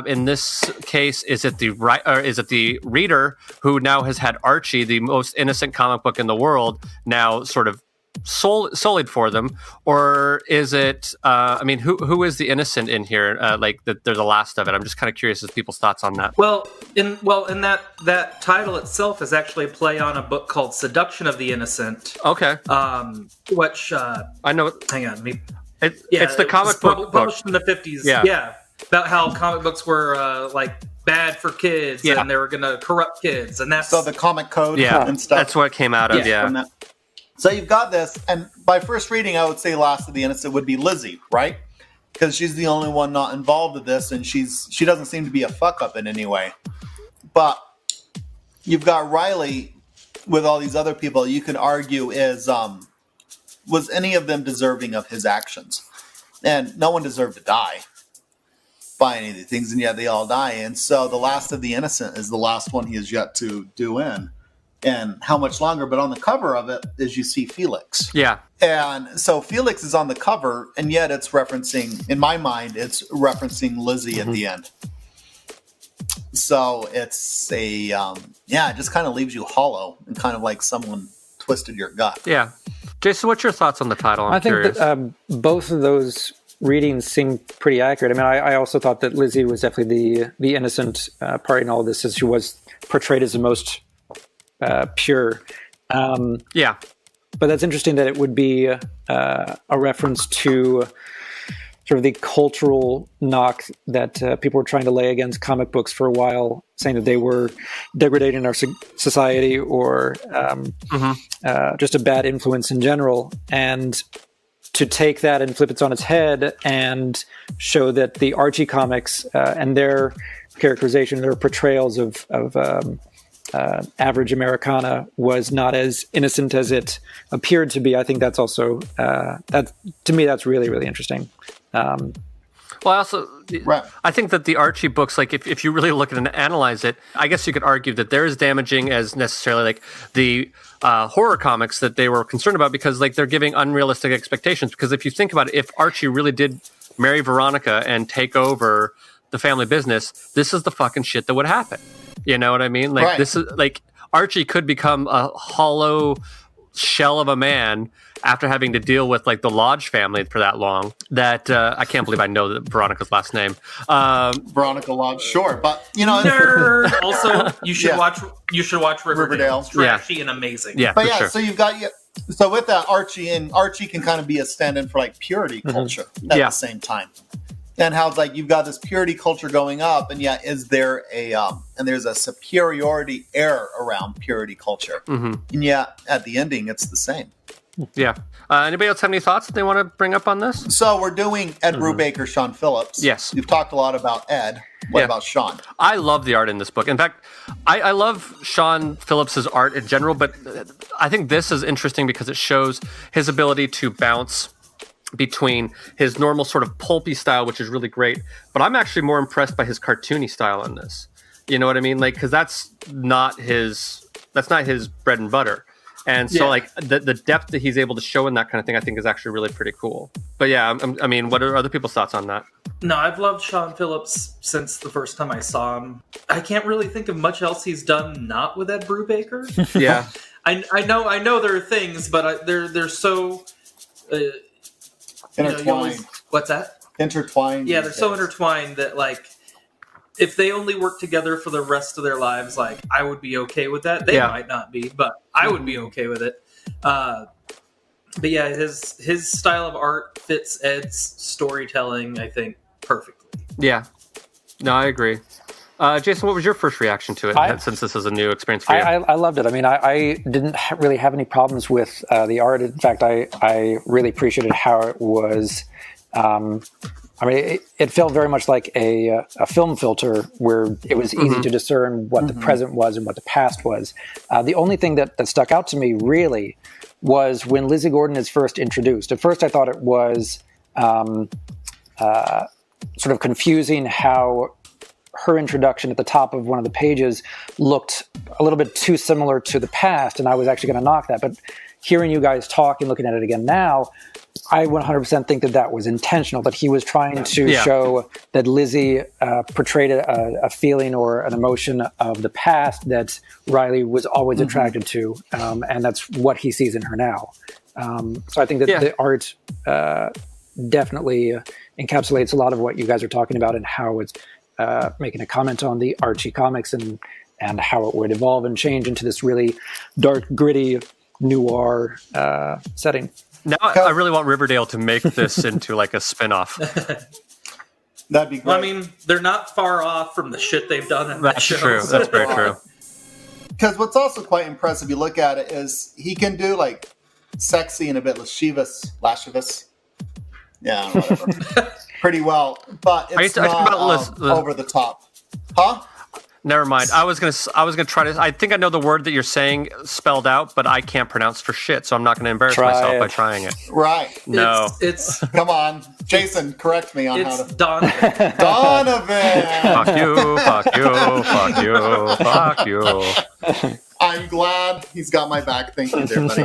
in this case, is it the reader who now has had Archie, the most innocent comic book in the world, now sort of sullied for them? Or is it, who is the innocent in here? They're the last of it. I'm just kind of curious as people's thoughts on that. Well, that title itself is actually a play on a book called Seduction of the Innocent. Okay. Which I know. Hang on, it's the comic book published in the 50s. Yeah, about how comic books were bad for kids, and they were going to corrupt kids, and that's so the comic code and stuff. That's what it came out of. Yeah. So you've got this, and by first reading, I would say Last of the Innocent would be Lizzie, right? Because she's the only one not involved with this, and she doesn't seem to be a fuck up in any way. But you've got Riley with all these other people. You can argue was any of them deserving of his actions? And no one deserved to die by any of the things, and yet they all die. And so the Last of the Innocent is the last one he has yet to do in. And how much longer? But on the cover of it is you see Felix. Yeah. And so Felix is on the cover, and yet it's referencing, in my mind, it's referencing Lizzie at the end. So it's it just kind of leaves you hollow and kind of like someone twisted your gut. Yeah. Jason, what's your thoughts on the title? I think that, both of those readings seem pretty accurate. I mean, I also thought that Lizzie was definitely the innocent part in all of this, as she was portrayed as the most pure. But that's interesting that it would be a reference to sort of the cultural knock that people were trying to lay against comic books for a while, saying that they were degrading our society or just a bad influence in general. And to take that and flip it on its head and show that the Archie comics and their characterization, their portrayals of average Americana was not as innocent as it appeared to be. I think that's also to me that's really, really interesting. Well, I think that the Archie books, like if you really look at it and analyze it, I guess you could argue that they're as damaging as necessarily like the horror comics that they were concerned about, because like they're giving unrealistic expectations. Because if you think about it, if Archie really did marry Veronica and take over the family business, this is the fucking shit that would happen. You know what I mean? Like this is like Archie could become a hollow shell of a man after having to deal with like the Lodge family for that long. That I can't believe I know that Veronica's last name. Veronica Lodge, sure, but you know. Also, you should watch Riverdale. It's trashy and amazing. Yeah, but sure. So you've got so with that Archie can kind of be a stand-in for like purity culture at the same time. And how it's like you've got this purity culture going up, and yet is there and there's a superiority air around purity culture, and yet at the ending it's the same. Yeah. Anybody else have any thoughts that they want to bring up on this? So we're doing Ed Brubaker, Sean Phillips. Yes. You've talked a lot about Ed. What about Sean? I love the art in this book. In fact, I love Sean Phillips's art in general, but I think this is interesting because it shows his ability to bounce between his normal sort of pulpy style, which is really great, but I'm actually more impressed by his cartoony style in this. You know what I mean? Like, because that's not his bread and butter. And so, like, the depth that he's able to show in that kind of thing, I think is actually really pretty cool. But yeah, I mean, what are other people's thoughts on that? No, I've loved Sean Phillips since the first time I saw him. I can't really think of much else he's done not with Ed Brubaker. Yeah, I know there are things, but they're so intertwined. What's that? Intertwined. Yeah, they're so intertwined that like, if they only work together for the rest of their lives, like I would be okay with that. They might not be, but I would be okay with it. But yeah, his style of art fits Ed's storytelling, I think, perfectly. Yeah, no, I agree. Jason, what was your first reaction to it? Since this is a new experience for you, I loved it. I mean, I didn't really have any problems with the art. In fact, I really appreciated how it was I mean, it felt very much like a film filter where it was easy to discern what the present was and what the past was. The only thing that stuck out to me really was when Lizzie Gordon is first introduced. At first, I thought it was sort of confusing how her introduction at the top of one of the pages looked a little bit too similar to the past, and I was actually going to knock that. But hearing you guys talk and looking at it again now, I 100% think that was intentional, that he was trying to show that Lizzie portrayed a feeling or an emotion of the past that Riley was always attracted to, and that's what he sees in her now. So I think that the art definitely encapsulates a lot of what you guys are talking about and how it's making a comment on the Archie comics and how it would evolve and change into this really dark, gritty, noir setting. Now I really want Riverdale to make this into like a spin-off. That'd be great. Well, I mean, they're not far off from the shit they've done in that show. True. That's very true. Because what's also quite impressive, you look at it, is he can do like sexy and a bit lascivious. Yeah, whatever. Pretty well, but it's not over the top. Huh? Never mind. I was gonna try to. I think I know the word that you're saying spelled out, but I can't pronounce for shit, so I'm not gonna embarrass myself by trying it. Right. No. It's come on, Jason. Correct me on how to. Donovan. Donovan. Fuck you. Fuck you. Fuck you. Fuck you. I'm glad he's got my back. Thank you, there, buddy.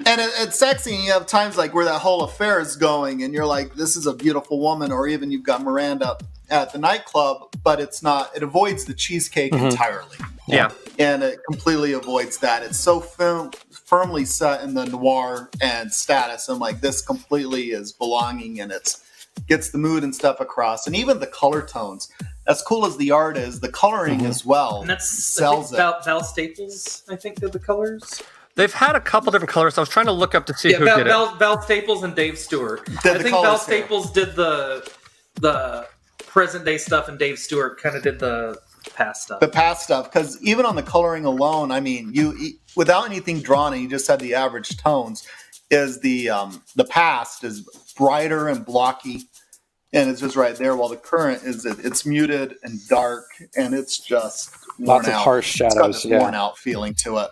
And it's sexy. And you have times like where that whole affair is going, and you're like, "This is a beautiful woman," or even you've got Miranda at the nightclub, but it's not. It avoids the cheesecake entirely. Yeah, and it completely avoids that. It's so firmly set in the noir and status. I'm like, this completely is belonging, and it's gets the mood and stuff across, and even the color tones. As cool as the art is, the coloring as well and sells it. Val Staples, I think, did the colors. they've had a couple different colors. I was trying to look up to see who did it. Val Staples and Dave Stewart. I think Val Staples did the present day stuff, and Dave Stewart kind of did the past stuff. The past stuff, because even on the coloring alone, I mean, you without anything drawn, and you just had the average tones. Is the past is brighter and blocky, and it's just right there. While the current is it's muted and dark, and it's just lots of harsh shadows. It's got this worn out feeling to it,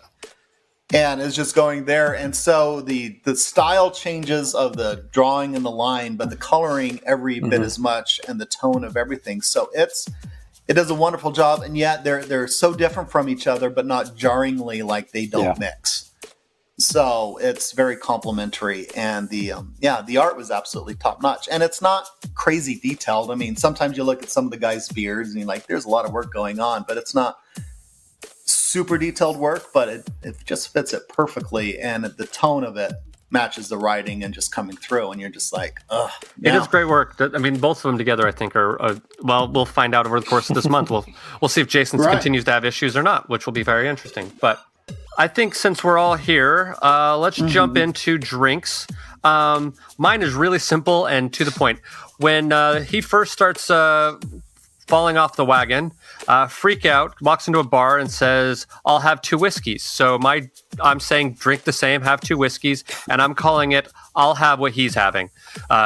and it's just going there. And so the style changes of the drawing and the line, but the coloring every bit as much, and the tone of everything. So it does a wonderful job, and yet they're so different from each other, but not jarringly like they don't mix. So it's very complimentary, and the art was absolutely top notch, and it's not crazy detailed. I mean, sometimes you look at some of the guys' beards and you're like, there's a lot of work going on, but it's not super detailed work, but it just fits it perfectly, and the tone of it matches the writing and just coming through, and you're just like, ugh. It is great work. I mean, both of them together, I think, are well, we'll find out over the course of this month. We'll see if Jason continues to have issues or not, which will be very interesting. But I think since we're all here, let's jump into drinks. Mine is really simple and to the point. When he first starts falling off the wagon, Freak Out walks into a bar and says, I'll have 2 whiskeys. So I'm saying drink the same, have 2 whiskeys, and I'm calling it I'll have what he's having,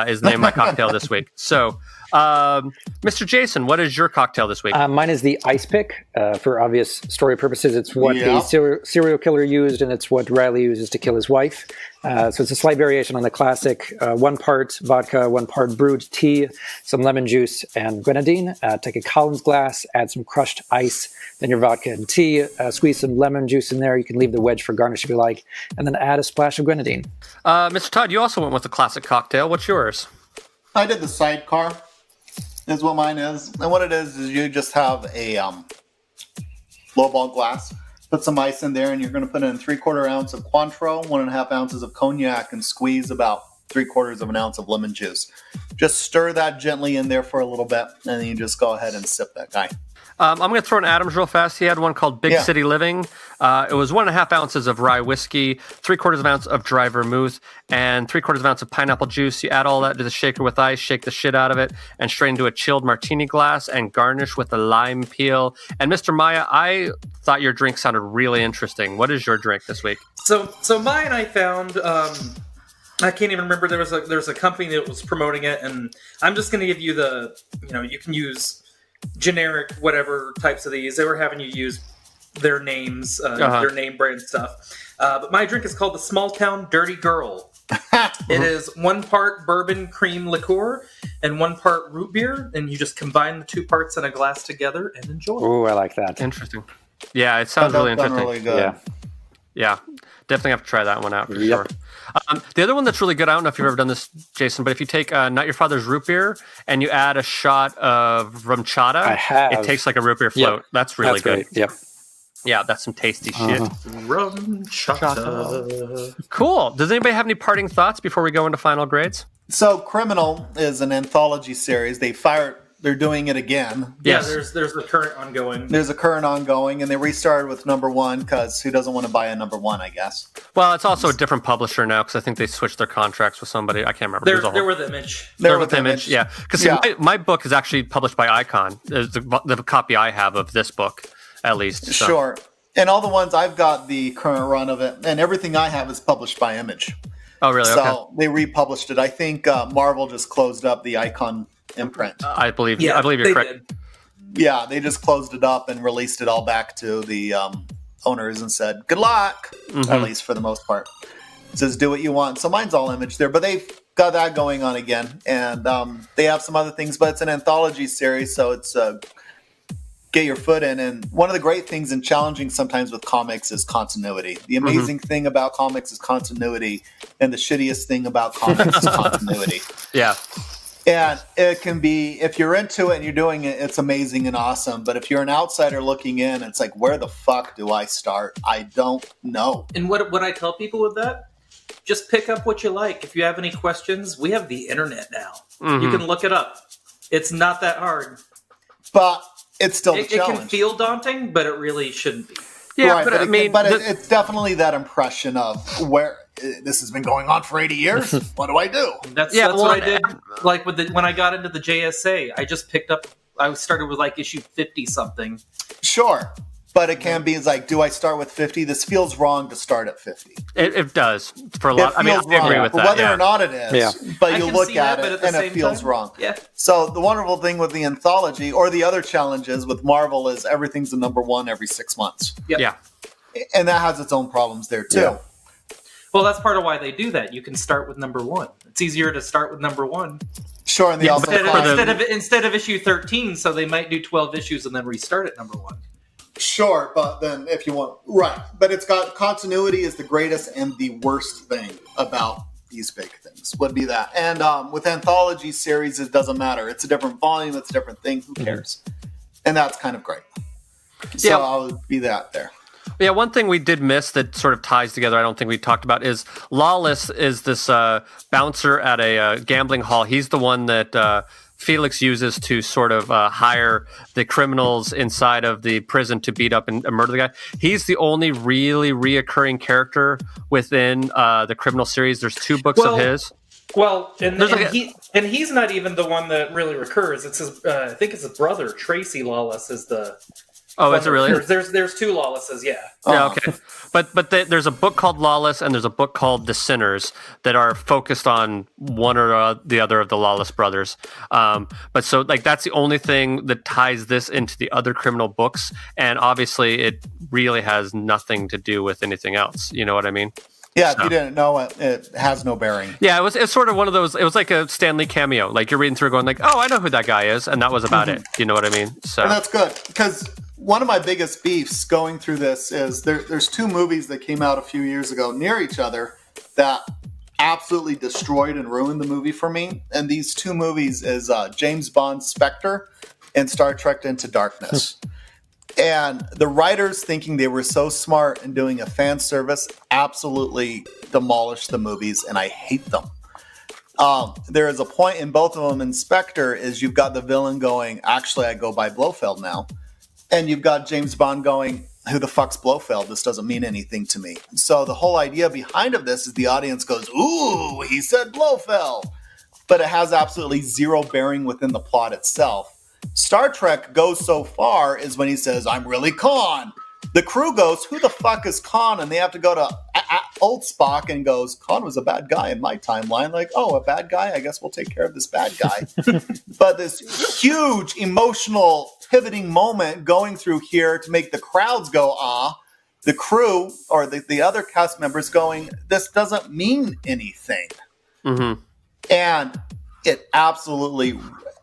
is the name of my cocktail this week. So, Mr. Jason, what is your cocktail this week? Mine is the Ice Pick. For obvious story purposes, it's what the serial killer used, and it's what Riley uses to kill his wife. So it's a slight variation on the classic 1 part vodka, 1 part brewed tea, some lemon juice, and grenadine. Take a Collins glass, add some crushed ice, then your vodka and tea. Squeeze some lemon juice in there. You can leave the wedge for garnish if you like, and then add a splash of grenadine. Mr. Todd, you also went with the classic cocktail. What's yours? I did the Sidecar. Is what mine is. And what it is you just have a lowball glass, put some ice in there, and you're going to put in 3/4 ounce of Cointreau, 1.5 ounces of cognac, and squeeze about 3/4 of an ounce of lemon juice. Just stir that gently in there for a little bit, and then you just go ahead and sip that guy. I'm going to throw in Adams real fast. He had one called Big City Living. It was 1.5 ounces of rye whiskey, 3/4 of an ounce of dry vermouth, and 3/4 of an ounce of pineapple juice. You add all that to the shaker with ice, shake the shit out of it, and strain into a chilled martini glass and garnish with a lime peel. And Mr. Maya, I thought your drink sounded really interesting. What is your drink this week? So mine I found I can't even remember. There was a company that was promoting it, and I'm just going to give you you can use generic whatever types of these. They were having you use their names, their name brand stuff. But my drink is called the Small Town Dirty Girl. It is 1 part bourbon cream liqueur and 1 part root beer, and you just combine the 2 parts in a glass together and enjoy. Ooh, I like that. Interesting. Yeah, it sounds really interesting. Really good. Yeah, definitely have to try that one out for sure. The other one that's really good, I don't know if you've ever done this, Jason, but if you take Not Your Father's root beer and you add a shot of rum chata, I have. It tastes like a root beer float. Yep. That's really good. Great. Yep. Yeah, that's some tasty shit. Rum chata. Cool. Does anybody have any parting thoughts before we go into final grades? So, Criminal is an anthology series. They're doing it again. Yes. Yeah, there's the current ongoing. There's a current ongoing, and they restarted with number 1 because who doesn't want to buy a number 1, I guess. Well, it's also a different publisher now because I think they switched their contracts with somebody. I can't remember. They're with Image. They're with Image, yeah. Because my book is actually published by Icon. The copy I have of this book, at least. So. Sure. And all the ones I've got the current run of it, and everything I have is published by Image. Oh, really? So they republished it. I think Marvel just closed up the Icon imprint. I believe you're correct. Did. Yeah, they just closed it up and released it all back to the owners and said, good luck, at least for the most part. It says, do what you want. So mine's all Image there, but they've got that going on again. And they have some other things, but it's an anthology series, so it's get your foot in. And one of the great things and challenging sometimes with comics is continuity. The amazing thing about comics is continuity, and the shittiest thing about comics is continuity. Yeah. And it can be, if you're into it and you're doing it, it's amazing and awesome. But if you're an outsider looking in, it's like, where the fuck do I start? I don't know. And what I tell people with that, just pick up what you like. If you have any questions, we have the internet now. You can look it up. It's not that hard. But it's still a It challenge. can feel daunting, but it really shouldn't be. Yeah, right, but I mean... it's definitely that impression of where this has been going on for 80 years. What do I do? That's what I did. Like when I got into the JSA, I just picked up. I started with like issue 50 something. Sure, but it can be like, do I start with 50? This feels wrong to start at 50. It does for a lot. I mean, I agree with that. Whether or not it is, but you look at it and it feels wrong. Yeah. So the wonderful thing with the anthology, or the other challenges with Marvel, is everything's a number 1 every 6 months. Yep. Yeah. And that has its own problems there too. Yeah. Well, that's part of why they do that. You can start with number 1. It's easier to start with number 1. Sure, and they also instead of issue 13, so they might do 12 issues and then restart at number 1. Sure, but then if you want, right. But it's got continuity is the greatest and the worst thing about these big things would be that. And with anthology series, it doesn't matter. It's a different volume. It's a different thing. Who cares? And that's kind of great. So I'll be that there. Yeah, one thing we did miss that sort of ties together, I don't think we talked about, is Lawless is this bouncer at a gambling hall. He's the one that Felix uses to sort of hire the criminals inside of the prison to beat up and murder the guy. He's the only really reoccurring character within the criminal series. There's 2 books of his. Well, and he's not even the one that really recurs. It's his. I think it's his brother, Tracy Lawless, is the... Oh, is it really? There's 2 Lawlesses, yeah. Yeah, okay. But there's a book called Lawless and there's a book called The Sinners that are focused on one or the other of the Lawless brothers. But so like that's the only thing that ties this into the other criminal books, and obviously it really has nothing to do with anything else. You know what I mean? Yeah, if you didn't know it, it has no bearing. Yeah, it's sort of one of those. It was like a Stan Lee cameo. Like you're reading through, going like, "Oh, I know who that guy is," and that was about it. You know what I mean? So and that's good because one of my biggest beefs going through this is there's 2 movies that came out a few years ago near each other that absolutely destroyed and ruined the movie for me. And these 2 movies is James Bond's Spectre and Star Trek Into Darkness. And the writers, thinking they were so smart and doing a fan service, absolutely demolished the movies, and I hate them. There is a point in both of them. In Spectre is you've got the villain going, actually, I go by Blofeld now. And you've got James Bond going, who the fuck's Blofeld? This doesn't mean anything to me. So the whole idea behind of this is the audience goes, ooh, he said Blofeld. But it has absolutely zero bearing within the plot itself. Star Trek goes so far is when he says, I'm really Khan. The crew goes, who the fuck is Khan? And they have to go to old Spock and goes, Khan was a bad guy in my timeline. Like, oh, a bad guy? I guess we'll take care of this bad guy. But this huge emotional pivoting moment going through here to make the crowds go, ah. The crew or the other cast members going, this doesn't mean anything. Mm-hmm. And it absolutely,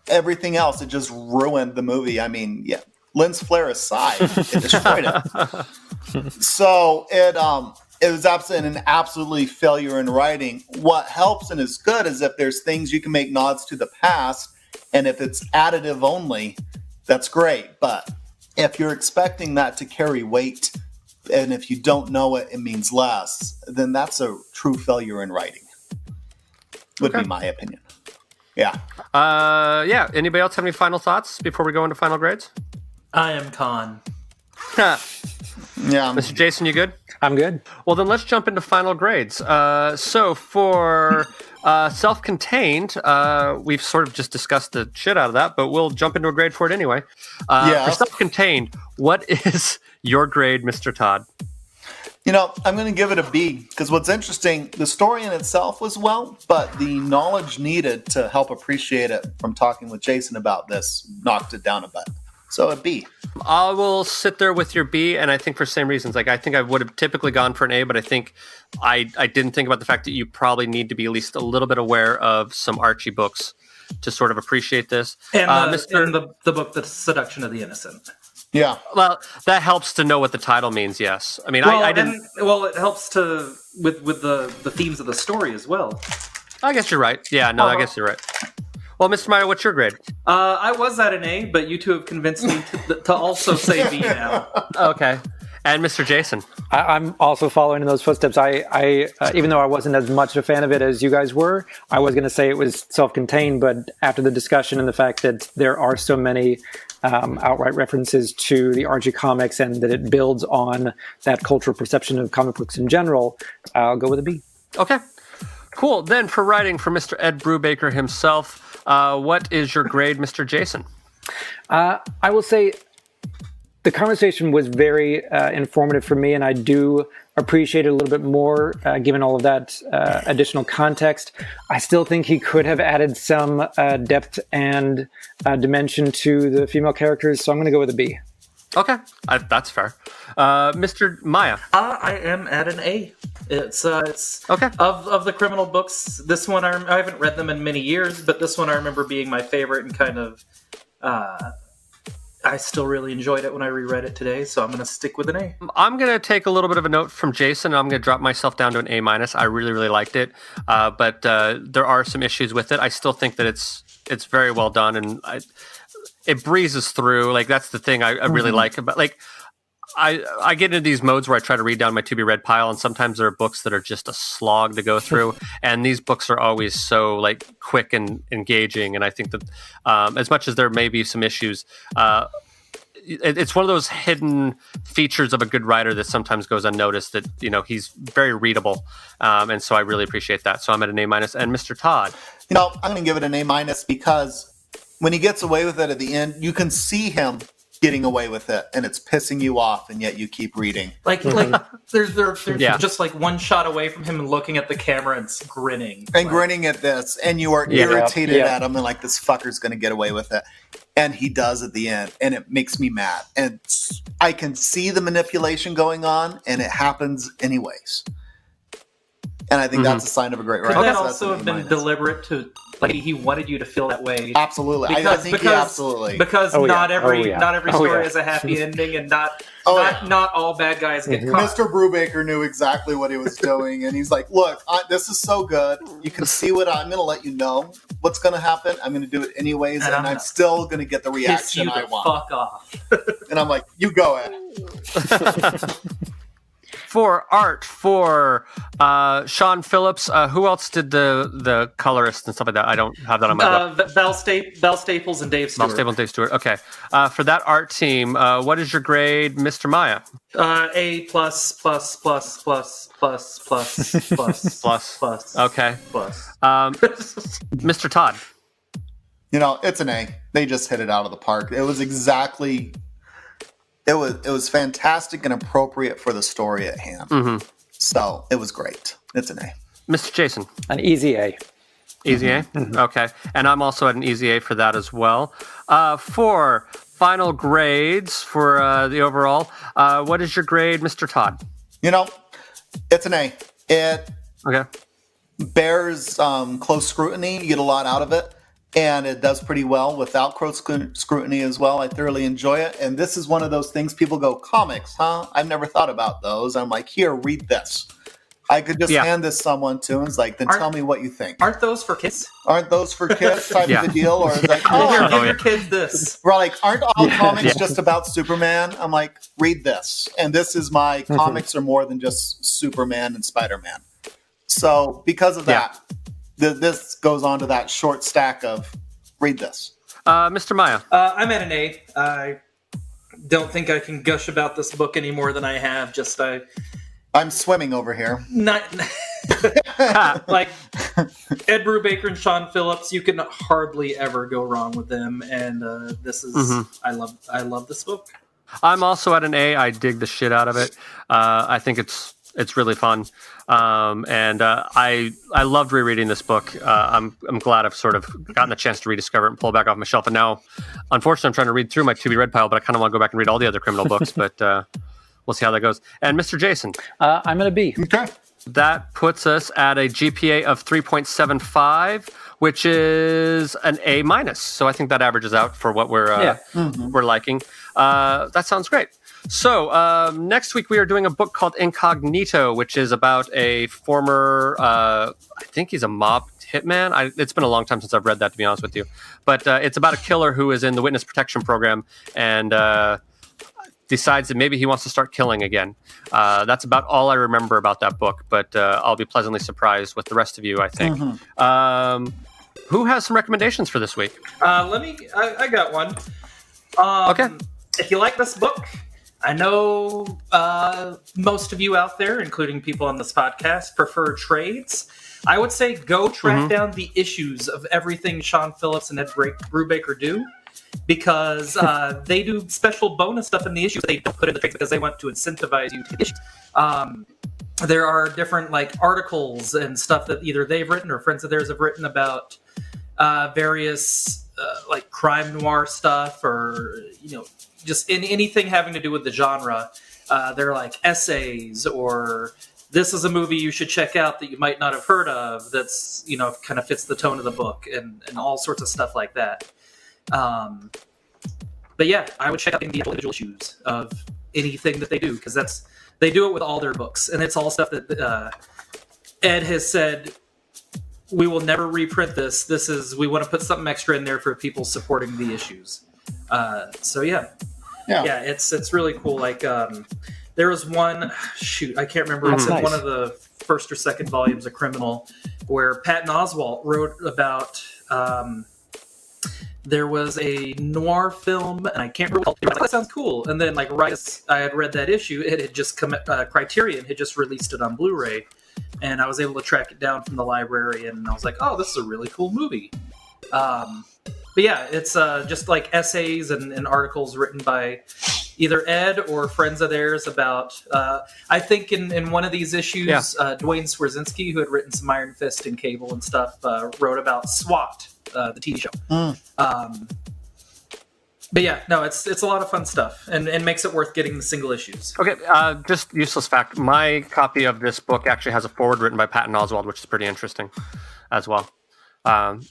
everything else, it just ruined the movie. I mean, yeah, lens flare aside, it destroyed it. So it was absolutely failure in writing. What helps and is good is if there's things you can make nods to the past, and if it's additive only, that's great. But if you're expecting that to carry weight, and if you don't know it, it means less, then that's a true failure in writing. Would be my opinion. Yeah. Yeah. Anybody else have any final thoughts before we go into final grades? I am Khan. Yeah. Mr. Jason, you good? I'm good. Well, then let's jump into final grades. So for self-contained, we've sort of just discussed the shit out of that, but we'll jump into a grade for it anyway. For self-contained, what is your grade, Mr. Todd? I'm going to give it a B, because what's interesting, the story in itself was well, but the knowledge needed to help appreciate it from talking with Jason about this knocked it down a bit. So a B. I will sit there with your B, and I think for same reasons. Like, I think I would have typically gone for an A, but I think I didn't think about the fact that you probably need to be at least a little bit aware of some Archie books to sort of appreciate this. And the book, The Seduction of the Innocent. Yeah. Well, that helps to know what the title means, yes. I mean, well, I didn't... it helps to with the themes of the story as well. I guess you're right. Yeah, no, I guess you're right. Well, Mr. Meyer, what's your grade? I was at an A, but you two have convinced me to also say B now. Okay. And Mr. Jason? I'm also following in those footsteps. I even though I wasn't as much a fan of it as you guys were, I was going to say it was self-contained, but after the discussion and the fact that there are so many outright references to the Archie comics and that it builds on that cultural perception of comic books in general, I'll go with a B. Okay. Cool. Then for writing for Mr. Ed Brubaker himself, what is your grade, Mr. Jason? I will say the conversation was very informative for me, and I do appreciate it a little bit more, given all of that additional context. I still think he could have added some depth and dimension to the female characters, so I'm going to go with a B. Okay, that's fair. Mr. Maya? I am at an A. It's okay. Of the criminal books, this one I haven't read them in many years, but this one I remember being my favorite and kind of I still really enjoyed it when I reread it today, so I'm going to stick with an A. I'm going to take a little bit of a note from Jason. I'm going to drop myself down to an A-. I really, really liked it, but there are some issues with it. I still think that it's very well done, and it breezes through. Like, that's the thing I really like about, like, I get into these modes where I try to read down my to-be-read pile, and sometimes there are books that are just a slog to go through, and these books are always so, like, quick and engaging, and I think that as much as there may be some issues, it's one of those hidden features of a good writer that sometimes goes unnoticed, that, he's very readable, and so I really appreciate that. So I'm at an A-. And Mr. Todd? I'm going to give it an A- because when he gets away with it at the end, you can see him getting away with it, and it's pissing you off, and yet you keep reading. Like there's just like one shot away from him and looking at the camera and grinning. And grinning at this, and you are irritated at him, and like, this fucker's going to get away with it. And he does at the end, and it makes me mad. And I can see the manipulation going on, and it happens anyways. And I think that's a sign of a great writer. Could that also have been deliberate to, like, he wanted you to feel that way? Absolutely. I think he absolutely. Because not every story has a happy ending, and not all bad guys get caught. Mr. Brubaker knew exactly what he was doing, and he's like, look, this is so good. You can see what I'm going to let you know what's going to happen. I'm going to do it anyways, and I'm still going to get the reaction I want. Fuck off. And I'm like, you go ahead. For art, for Sean Phillips, who else did the colorist and stuff like that? I don't have that on my book. Bell Staples and Dave Stewart. Bell Staples and Dave Stewart. Okay. For that art team, what is your grade, Mr. Maya? A plus. Okay. Plus. Mr. Todd? It's an A. They just hit it out of the park. It was exactly it was fantastic and appropriate for the story at hand. Mm-hmm. So it was great. It's an A. Mr. Jason. An easy A. Easy A? Mm-hmm. Okay. And I'm also at an easy A for that as well. For final grades for the overall, what is your grade, Mr. Todd? It's an A. It Okay. bears close scrutiny. You get a lot out of it. And it does pretty well without close scrutiny as well. I thoroughly enjoy it. And this is one of those things people go, comics, huh? I've never thought about those. I'm like, here, read this. I could just hand this someone to and it's like, then tell me what you think. Aren't those for kids? Aren't those for kids type of a deal? Or it's like, give your kids this. We're like, aren't all comics just about Superman? I'm like, read this. And this is my comics are more than just Superman and Spider-Man. So because of that, this goes on to that short stack of read this. Mr. Maya. I'm at an A. I don't think I can gush about this book any more than I have. I'm swimming over here. Not like Ed Brubaker and Sean Phillips. You can hardly ever go wrong with them. And this is I love this book. I'm also at an A. I dig the shit out of it. I think it's really fun. And I loved rereading this book. I'm glad I've sort of gotten a chance to rediscover it and pull it back off my shelf. And now, unfortunately, I'm trying to read through my to-be-read pile, but I kind of want to go back and read all the other criminal books. But we'll see how that goes. And Mr. Jason. I'm at a B. Okay. That puts us at a GPA of 3.75, which is an A minus. So I think that averages out for what we're liking. That sounds great. So next week we are doing a book called Incognito, which is about a former, I think he's a mob hitman. It's been a long time since I've read that, to be honest with you. But it's about a killer who is in the Witness Protection Progam and decides that maybe he wants to start killing again. That's about all I remember about that book, but I'll be pleasantly surprised with the rest of you, I think. Who has some recommendations for this week? I got one. Okay. If you like this book, I know most of you out there, including people on this podcast, prefer trades. I would say go track down the issues of everything Sean Phillips and Ed Brubaker do, because they do special bonus stuff in the issues they don't put in the trades because they want to incentivize you to get issues. There are different articles and stuff that either they've written or friends of theirs have written about various crime noir stuff, or just anything having to do with the genre. They're like essays, or this is a movie you should check out that you might not have heard of that's kind of fits the tone of the book, and all sorts of stuff like that. But yeah, I would check out the individual issues of anything that they do, because they do it with all their books, and it's all stuff that Ed has said, we will never reprint this. We want to put something extra in there for people supporting the issues. So yeah, it's really cool. There was one, I can't remember. It's in one of the first or second volumes of Criminal, where Patton Oswalt wrote about. There was a noir film, and I can't remember. That sounds cool. And then, right as I had read that issue, it had just come. Criterion had just released it on Blu-ray, and I was able to track it down from the library. And I was like, "Oh, this is a really cool movie." But yeah, it's just essays and articles written by either Ed or friends of theirs about. I think in one of these issues, Dwayne Swarzynski, who had written some Iron Fist and Cable and stuff, wrote about SWAT. The TV show. But yeah, no, it's a lot of fun stuff, and makes it worth getting the single issues. Okay, just useless fact. My copy of this book actually has a foreword written by Patton Oswalt, which is pretty interesting as well.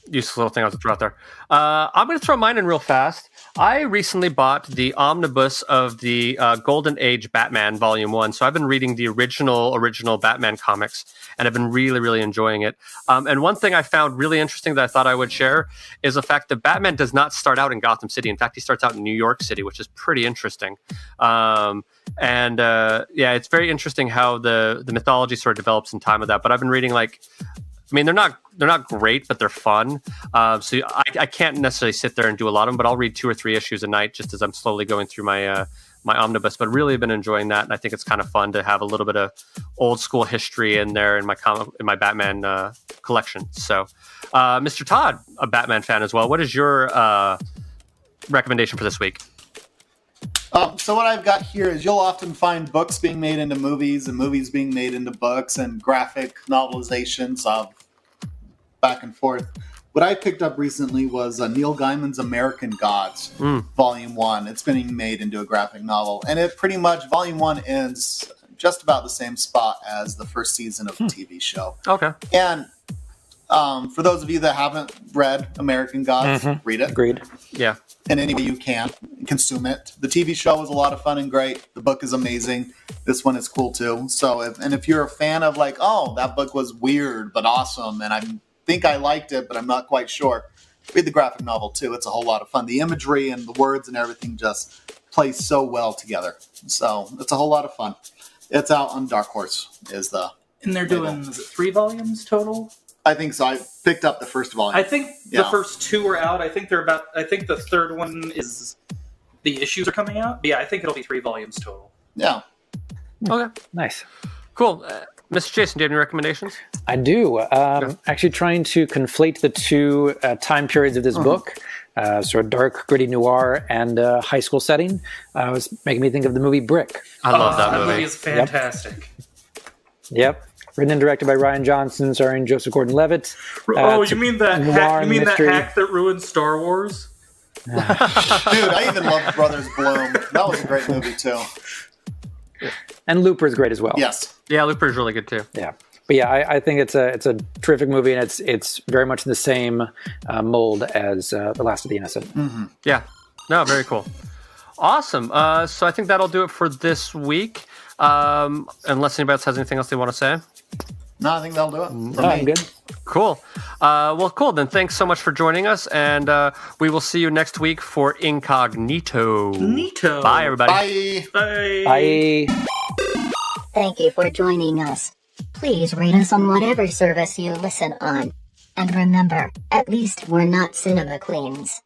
Useless little thing I was to throw out there. I'm going to throw mine in real fast. I recently bought the omnibus of the Golden Age Batman Volume 1, so I've been reading the original Batman comics, and I've been really, really enjoying it. And one thing I found really interesting that I thought I would share is the fact that Batman does not start out in Gotham City. In fact, he starts out in New York City, which is pretty interesting. It's very interesting how the mythology sort of develops in time of that. But I've been reading they're not great, but they're fun. So I can't necessarily sit there and do a lot of them, but I'll read 2 or 3 issues a night just as I'm slowly going through my my omnibus. But really been enjoying that, and I think it's kind of fun to have a little bit of old school history in there in my Batman collection. So, Mr. Todd, a Batman fan as well, what is your recommendation for this week? So what I've got here is you'll often find books being made into movies and movies being made into books and graphic novelizations of back and forth. What I picked up recently was Neil Gaiman's American Gods, Volume 1. It's been made into a graphic novel. And it pretty much, Volume 1 ends just about the same spot as the first season of the TV show. Okay. And for those of you that haven't read American Gods, read it. Agreed. Yeah. In any way you can, consume it. The TV show is a lot of fun and great. The book is amazing. This one is cool too. So, if you're a fan of like, oh, that book was weird but awesome, and I think I liked it, but I'm not quite sure, read the graphic novel too. It's a whole lot of fun. The imagery and the words and everything just play so well together. So it's a whole lot of fun. It's out on Dark Horse. And they're doing 3 volumes total? I think so. I picked up the first volume. I think the first 2 are out. I think the third one is the issues are coming out. But yeah, I think it'll be 3 volumes total. Yeah. Okay. Nice. Cool. Mr. Jason, do you have any recommendations? I do. Actually trying to conflate the two time periods of this book. Sort of dark, gritty noir and high school setting. Was making me think of the movie Brick. I love that movie. That movie is fantastic. Yep. Written and directed by Ryan Johnson, starring Joseph Gordon-Levitt. You mean that hack? You mean that hack that ruined Star Wars? Dude, I even loved Brothers Bloom. That was a great movie too. And Looper is great as well. Yes. Yeah, Looper is really good too. Yeah. But yeah, I think it's a terrific movie, and it's very much in the same mold as The Last of the Innocent. Mm-hmm. Yeah. No, very cool. Awesome. So I think that'll do it for this week. Unless anybody else has anything else they want to say. No, I think that'll do it. I'm good. Cool. Well, cool. Then thanks so much for joining us, and we will see you next week for Incognito. Bye, everybody. Bye. Bye. Thank you for joining us. Please rate us on whatever service you listen on. And remember, at least we're not cinema queens.